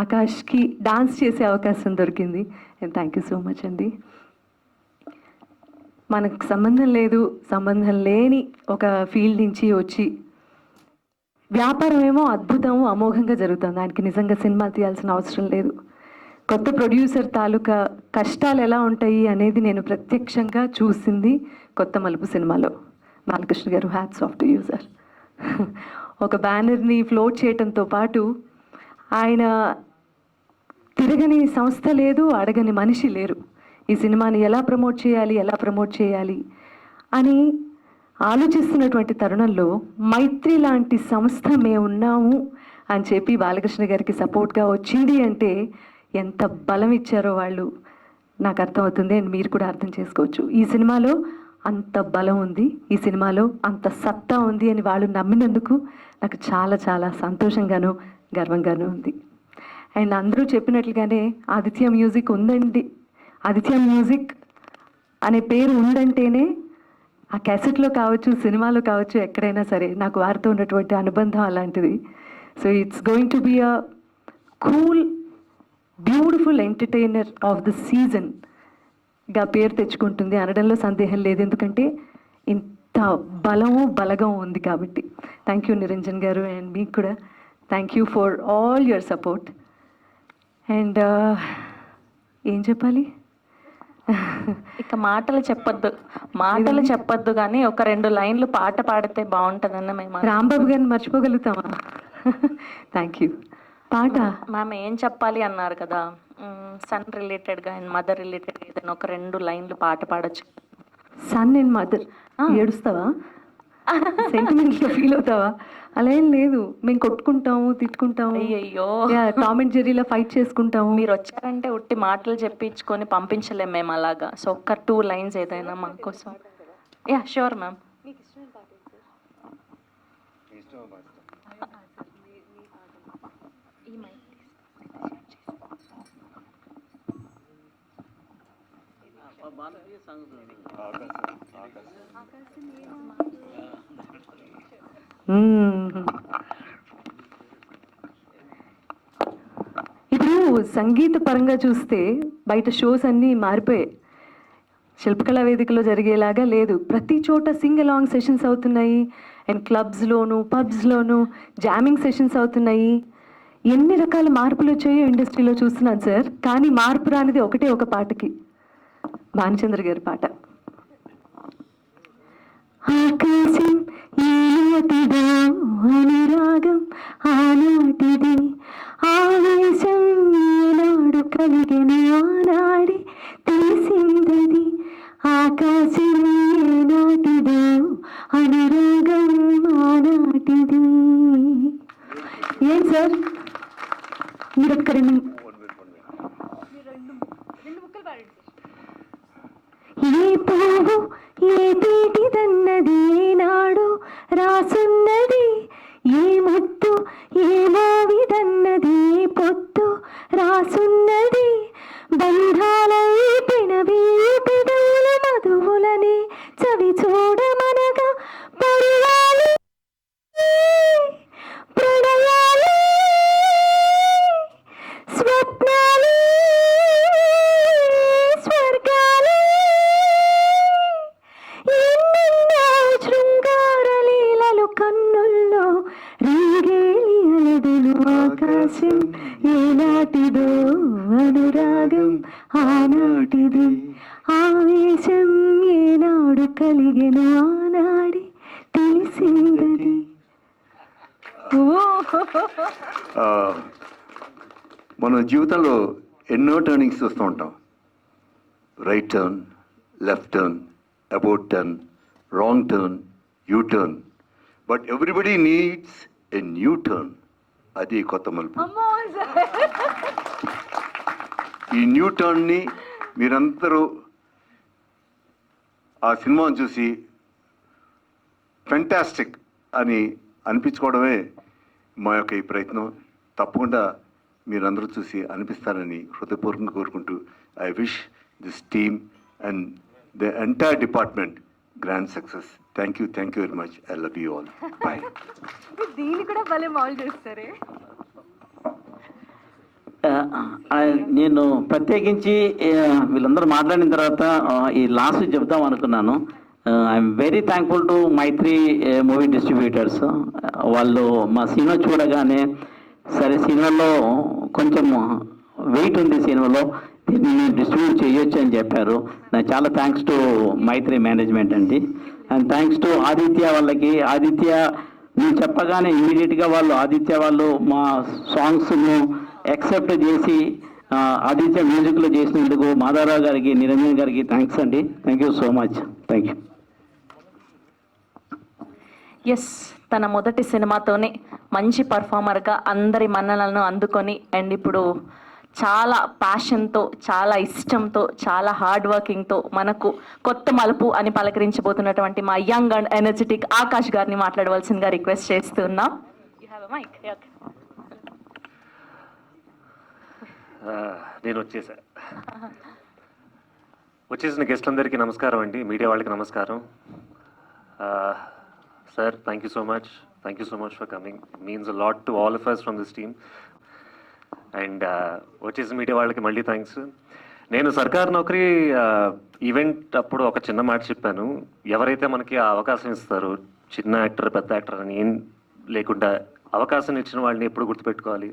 ఆకాష్కి డాన్స్ చేసే అవకాశం దొరికింది. And thank you so much అండి. మనకు సంబంధం లేని ఒక ఫీల్డ్ నుంచి వచ్చి వ్యాపారం ఏమో అద్భుతం, అమోఘంగా జరుగుతుంది. దానికి నిజంగా సినిమా తీయాల్సిన అవసరం లేదు. కొత్త ప్రొడ్యూసర్ తాలూకా కష్టాలు ఎలా ఉంటాయి అనేది నేను ప్రత్యక్షంగా చూసింది కొత్త మలుపు సినిమాలో. బాలకృష్ణ గారు, hats off to you sir. ఒక బ్యానర్ని ఫ్లోట్ చేయడంతో పాటు ఆయన తిరగని సంస్థ లేదు, అడగని మనిషి లేరు. ఈ సినిమాని ఎలా ప్రమోట్ చేయాలి అని ఆలోచిస్తున్నటువంటి తరుణంలో మైత్రి లాంటి సంస్థ మేము ఉన్నాము అని చెప్పి బాలకృష్ణ గారికి సపోర్ట్గా వచ్చింది అంటే ఎంత బలం ఇచ్చారో వాళ్ళు నాకు అర్థమవుతుంది. అండ్ మీరు కూడా అర్థం చేసుకోవచ్చు. ఈ సినిమాలో అంత బలం ఉంది, ఈ సినిమాలో అంత సత్తా ఉంది అని వాళ్ళు నమ్మినందుకు నాకు చాలా చాలా సంతోషంగాను గర్వంగాను ఉంది. అండ్ అందరూ చెప్పినట్లుగానే ఆదిత్య మ్యూజిక్ ఉందండి. ఆదిత్య మ్యూజిక్ అనే పేరు ఉందంటేనే ఆ క్యాసెట్లో కావచ్చు, సినిమాలో కావచ్చు, ఎక్కడైనా సరే నాకు వారితో ఉన్నటువంటి అనుబంధం అలాంటిది. So it's going to be a cool, beautiful entertainer of the సీజన్గా పేరు తెచ్చుకుంటుంది అనడంలో సందేహం లేదు. ఎందుకంటే ఇంత బలగం ఉంది కాబట్టి. థ్యాంక్ యూ నిరంజన్ గారు, అండ్ మీకు కూడా thank you for all your support. And ఏం చెప్పాలి, ఇక మాటలు చెప్పొద్దు కానీ ఒక 2 లైన్లు పాట పాడితే బాగుంటుందన్న మేము రాంబాబు గారిని మర్చిపోగలుగుతామా? Thank you. పాట మ్యామ్ ఏం చెప్పాలి అన్నారు కదా, సన్ రిలేటెడ్గా అండ్ మదర్ రిలేటెడ్గా ఏదైనా ఒక 2 లైన్లు పాట పాడొచ్చు. Son and mother. ఏడుస్తావా? సెంటిమెంట్గా ఫీల్ అవుతావా? అలా ఏం లేదు, మేము కొట్టుకుంటాము, తిట్టుకుంటాము, అయ్యయ్యో టామ్ అండ్ జెర్రీలో ఫైట్ చేసుకుంటాము. మీరు వచ్చారంటే ఉట్టి మాటలు చెప్పించుకొని పంపించలేం మేము అలాగా. సో ఒక్క 2 లైన్స్ ఏదైనా మా కోసం. Yeah sure ma'am. ఇప్పుడు సంగీత పరంగా చూస్తే బయట షోస్ అన్నీ మారిపోయాయి. శిల్పకళా వేదికలో జరిగేలాగా లేదు. ప్రతి చోట సింగ్ అలాంగ్ సెషన్స్ అవుతున్నాయి, అండ్ క్లబ్స్లోను పబ్స్లోను జామింగ్ సెషన్స్ అవుతున్నాయి. ఎన్ని రకాల మార్పులు వచ్చాయో ఇండస్ట్రీలో చూస్తున్నాను సార్. కానీ మార్పు రానిది ఒకటే ఒక పాటకి, భానుచంద్ర గారి పాట. ఆకాశం ఏనాటిదో అనురాగం ఆనాటిది, ఆవేశం ఏనాడు కలిగిన ఆనాడి తెలిసిందది. ఆకాశం ఏనాటిదో అనురాగం ఆనాటిది. ఏం సార్ మీరు ఒక్క 2 ముక్కలు పాడండి. ఏ పువ్వు ఏ తీటిదన్నది ఏనాడు రాసున్నది, ఏ ముట్టు ఏ మావిదన్నది పొత్తు రాసున్నది. బంధాలై పినవి పెదవుల మధువులని చవి చూడమనగా పరువాలు ప్రణయాలు స్వప్నాలు స్వర్గాలు ఎన్నెన్నో శృంగార లీలలు కన్నుల్లో రేగేలి అలదలు. ఆకాశం ఏనాటిదో అనురాగం ఆనాటిది, ఆవేశం ఏనాడు కలిగిన ఆనాడి తెలిసిందది. మన జీవితంలో ఎన్నో టర్నింగ్స్ చూస్తూ ఉంటాం. Right turn, left turn, about turn, wrong turn, you turn. But everybody needs a new turn. అది కొత్త మలుపు. ఈ న్యూ టర్న్ని మీరందరూ ఆ సినిమాను చూసి ఫెంటాస్టిక్ అని అనిపించుకోవడమే మా యొక్క ఈ ప్రయత్నం. తప్పకుండా మీరందరూ చూసి అనిపిస్తారని హృదయపూర్వకంగా కోరుకుంటూ I wish this team and the entire department grand success. Thank you very much. I love you all. Bye. దీన్ని కూడా భలే మాల్ చేస్తారే. నేను ప్రత్యేకించి వీళ్ళందరూ మాట్లాడిన తర్వాత ఈ లాస్ట్ చెప్దాం అనుకున్నాను. I'm very thankful to Mythri movie distributors. వాళ్ళు మా సినిమా చూడగానే సరే సినిమాలో కొంచెం వెయిట్ ఉంది, సినిమాలో దీన్ని డిస్ట్రిబ్యూట్ చేయొచ్చు అని చెప్పారు. నాకు చాలా థ్యాంక్స్ టు మైత్రి మేనేజ్మెంట్ అండి. అండ్ థ్యాంక్స్ టు ఆదిత్య వాళ్ళకి. ఆదిత్య నేను చెప్పగానే ఇమ్మీడియట్గా ఆదిత్య వాళ్ళు మా సాంగ్స్ను యాక్సెప్ట్ చేసి ఆదిత్య మ్యూజిక్లో చేసినందుకు మాధవరావు గారికి, నిరంజన్ గారికి థ్యాంక్స్ అండి. Thank you so much. Thank you. Yes, తన మొదటి సినిమాతోనే మంచి పర్ఫార్మర్గా అందరి మన్ననలను అందుకొని అండ్ ఇప్పుడు చాలా ప్యాషన్తో, చాలా ఇష్టంతో, చాలా హార్డ్ వర్కింగ్తో మనకు కొత్త మలుపు అని పలకరించబోతున్నటువంటి మా యంగ్ అండ్ ఎనర్జెటిక్ ఆకాష్ గారిని మాట్లాడవలసిందిగా రిక్వెస్ట్ చేస్తున్నాం. నేను వచ్చేసిన గెస్ట్లందరికీ నమస్కారం అండి, మీడియా వాళ్ళకి నమస్కారం. Sir thank you so much for coming. Means a lot to all of us from this team. And వచ్చేసిన మీడియా వాళ్ళకి మళ్ళీ థ్యాంక్స్. నేను సర్కార్ నౌకరీ ఈవెంట్ అప్పుడు ఒక చిన్న మాట చెప్పాను. ఎవరైతే మనకి ఆ అవకాశం ఇస్తారో, చిన్న యాక్టర్ పెద్ద యాక్టర్ అని ఏం లేకుండా అవకాశం ఇచ్చిన వాళ్ళని ఎప్పుడు గుర్తుపెట్టుకోవాలి.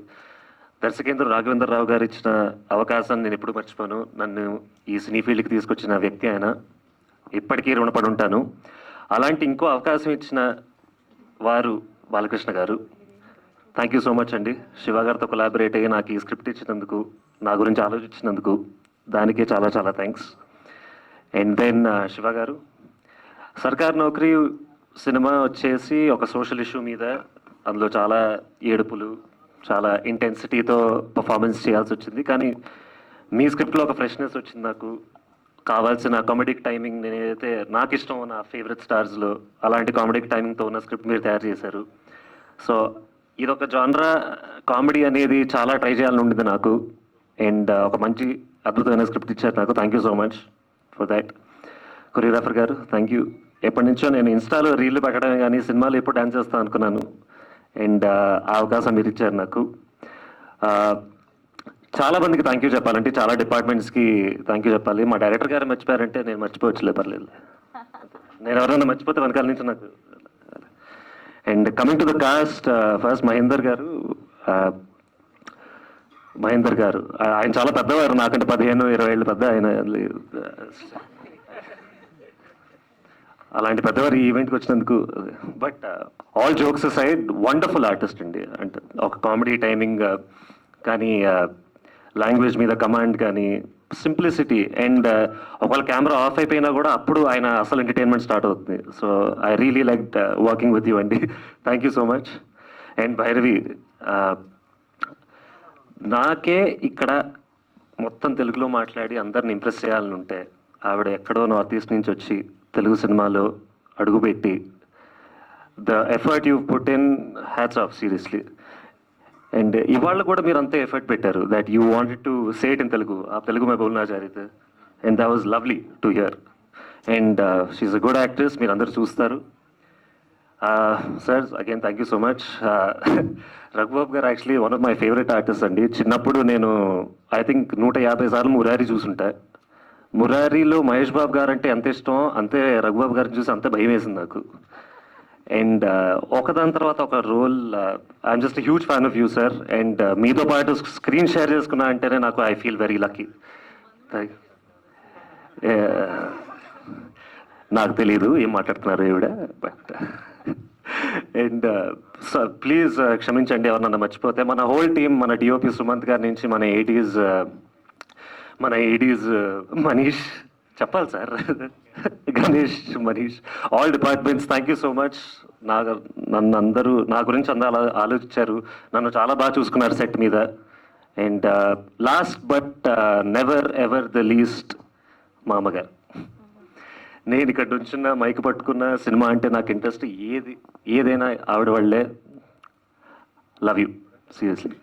దర్శకేంద్ర రాఘవేంద్రరావు గారు ఇచ్చిన అవకాశాన్ని నేను ఎప్పుడు మర్చిపోను. నన్ను ఈ సినీ ఫీల్డ్కి తీసుకొచ్చిన వ్యక్తి ఆయన, ఇప్పటికీ రుణపడి ఉంటాను. అలాంటి ఇంకో అవకాశం ఇచ్చిన వారు బాలకృష్ణ గారు. థ్యాంక్ యూ సో మచ్ అండి. శివ గారితో కొలాబరేట్ అయ్యి నాకు ఈ స్క్రిప్ట్ ఇచ్చినందుకు, నా గురించి ఆలోచించినందుకు దానికే చాలా చాలా థ్యాంక్స్. అండ్ దెన్ శివ గారు, సర్కార్ నౌకరీ సినిమా వచ్చేసి ఒక సోషల్ ఇష్యూ మీద, అందులో చాలా ఏడుపులు, చాలా ఇంటెన్సిటీతో పర్ఫార్మెన్స్ చేయాల్సి వచ్చింది. కానీ మీ స్క్రిప్ట్లో ఒక ఫ్రెష్నెస్ వచ్చింది. నాకు కావాల్సిన కామెడిక్ టైమింగ్, నేనైతే నాకు ఇష్టం నా ఫేవరెట్ స్టార్స్లో అలాంటి కామెడిక్ టైమింగ్తో ఉన్న స్క్రిప్ట్ మీరు తయారు చేశారు. సో ఇదొక జానరా కామెడీ అనేది చాలా ట్రై చేయాలని ఉండింది నాకు. అండ్ ఒక మంచి అద్భుతమైన స్క్రిప్ట్ ఇచ్చారు నాకు. Thank you so much for that. Choreographer గారు థ్యాంక్ యూ. ఎప్పటి నుంచో నేను ఇన్స్టాలో రీళ్లు పెట్టడమే కానీ సినిమాలో ఎప్పుడు డాన్స్ చేస్తాను అనుకున్నాను. అండ్ ఆ అవకాశం మీరు ఇచ్చారు నాకు. చాలా మందికి థ్యాంక్ యూ చెప్పాలంటే, చాలా డిపార్ట్మెంట్స్కి థ్యాంక్ యూ చెప్పాలి. మా డైరెక్టర్ గారు మర్చిపోయారంటే నేను మర్చిపోవచ్చులే, పర్లేదు. నేను ఎవరైనా మర్చిపోతే వెనకాల నుంచి నాకు. And coming to the cost, first Mahender గారు ఆయన చాలా పెద్దవారు, నాకంటే 15-20 ఏళ్ళు పెద్ద ఆయన. అలాంటి పెద్దవారు ఈ ఈవెంట్కి వచ్చినందుకు. But all jokes side, wonderful artist అండి. అంటే ఒక కామెడీ టైమింగ్ కానీ, లాంగ్వేజ్ మీద కమాండ్ కానీ, సింప్లిసిటీ. అండ్ ఒకవేళ కెమెరా ఆఫ్ అయిపోయినా కూడా అప్పుడు ఆయన అసలు ఎంటర్టైన్మెంట్ స్టార్ట్ అవుతుంది. So I really like working with you అండి. Thank you so much. And Bhairavi, నాకే ఇక్కడ మొత్తం తెలుగులో మాట్లాడి అందరిని ఇంప్రెస్ చేయాలని ఉంటే, ఆవిడ ఎక్కడో నార్త్ ఈస్ట్ నుంచి వచ్చి తెలుగు సినిమాలో అడుగుపెట్టి, the effort you put in, hats off seriously. And ఇవాళ కూడా మీరు అంతే ఎఫర్ట్ పెట్టారు, that you wanted to say it in Telugu. ఆ తెలుగు మే బోల్నా చాహితే. And that was lovely to hear. And she's a good actress, మీరు అందరూ చూస్తారు. Sir again thank you so much. Raghubabu గారు actually one of my favourite artist అండి. చిన్నప్పుడు నేను ఐ థింక్ 150 సార్లు మురారి చూసుంటా. మురారిలో మహేష్ బాబు గారు అంటే ఎంత ఇష్టం, అంతే రఘుబాబు గారిని చూసి అంతే భయం వేసింది నాకు. అండ్ ఒకదాని తర్వాత ఒక role, I'm just huge fan of you sir. And మీతో పాటు స్క్రీన్ షేర్ చేసుకున్నా అంటేనే నాకు ఐ ఫీల్ వెరీ లక్కీ. నాకు తెలీదు ఏం మాట్లాడుతున్నారు ఈవిడ, బట్ అండ్ సార్ ప్లీజ్ క్షమించండి ఎవరన్నా మర్చిపోతే. మన హోల్ టీమ్, మన డిఓపి సుమంత్ గారి నుంచి మన ఏడీస్ మనీష్, చెప్పాలి sir, Ganesh, Manish, all departments thank you so much. నన్ను అందరూ నా గురించి అందరూ ఆలోచించారు, నన్ను చాలా బాగా చూసుకున్నారు సెట్ మీద. And last but never ever the least మా అమ్మగారు. నేను ఇక్కడ నుంచున్న మైక్ పట్టుకున్న సినిమా అంటే నాకు ఇంట్రెస్ట్ ఏదైనా ఆవిడ వాళ్ళే. Love you seriously.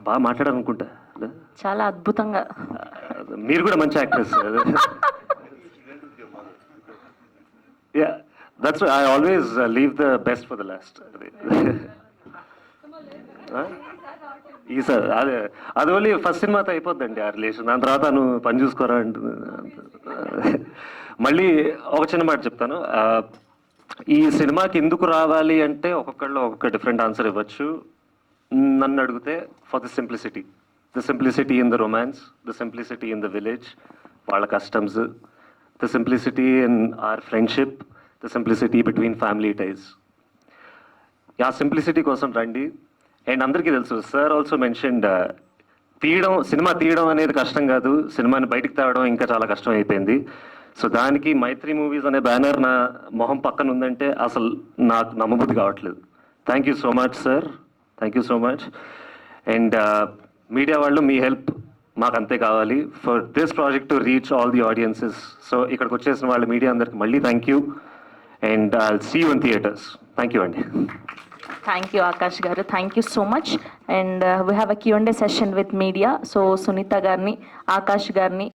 బాగా మాట్లాడాలనుకుంటా. చాలా అద్భుతంగా. మీరు కూడా మంచి actress. Yeah, that's I always leave the best for the last. ఈ సార్ అది ఓన్లీ ఫస్ట్ సినిమాతో అయిపోద్దండి ఆ రిలేషన్. దాని తర్వాత నువ్వు పని చూసుకోరా అంటుంది. మళ్ళీ ఒక చిన్న మాట చెప్తాను. ఈ సినిమాకి ఎందుకు రావాలి అంటే ఒక్కొక్కళ్ళు ఒక్కొక్క డిఫరెంట్ ఆన్సర్ ఇవ్వచ్చు. నన్ను అడిగితే for the simplicity in the romance, the simplicity in the village, వాళ్ళ customs, the simplicity in our friendship, the simplicity between family ties. ఆ సింప్లిసిటీ కోసం రండి. అండ్ అందరికీ తెలుసు, సార్ ఆల్సో మెన్షన్డ్, సినిమా తీయడం అనేది కష్టం కాదు, సినిమాని బయటకు తేవడం ఇంకా చాలా కష్టం అయిపోయింది. సో దానికి మైత్రి మూవీస్ అనే బ్యానర్ నా మొహం పక్కన ఉందంటే అసలు నాకు నమ్మబుద్ధి కావట్లేదు. Thank you so much sir, thank you so much. And media వాళ్ళు మీ హెల్ప్ మాకు అంతే కావాలి for this project to reach all the audiences. So ఇక్కడికి వచ్చేసిన వాళ్ళ మీడియా అందరికి మళ్ళీ thank you. And I'll see you in theatres. Thank you అండి. థ్యాంక్ యూ ఆకాష్ గారు, thank you so much. And we have a Q&A session with media. So Sunitha గారిని, ఆకాష్ గారిని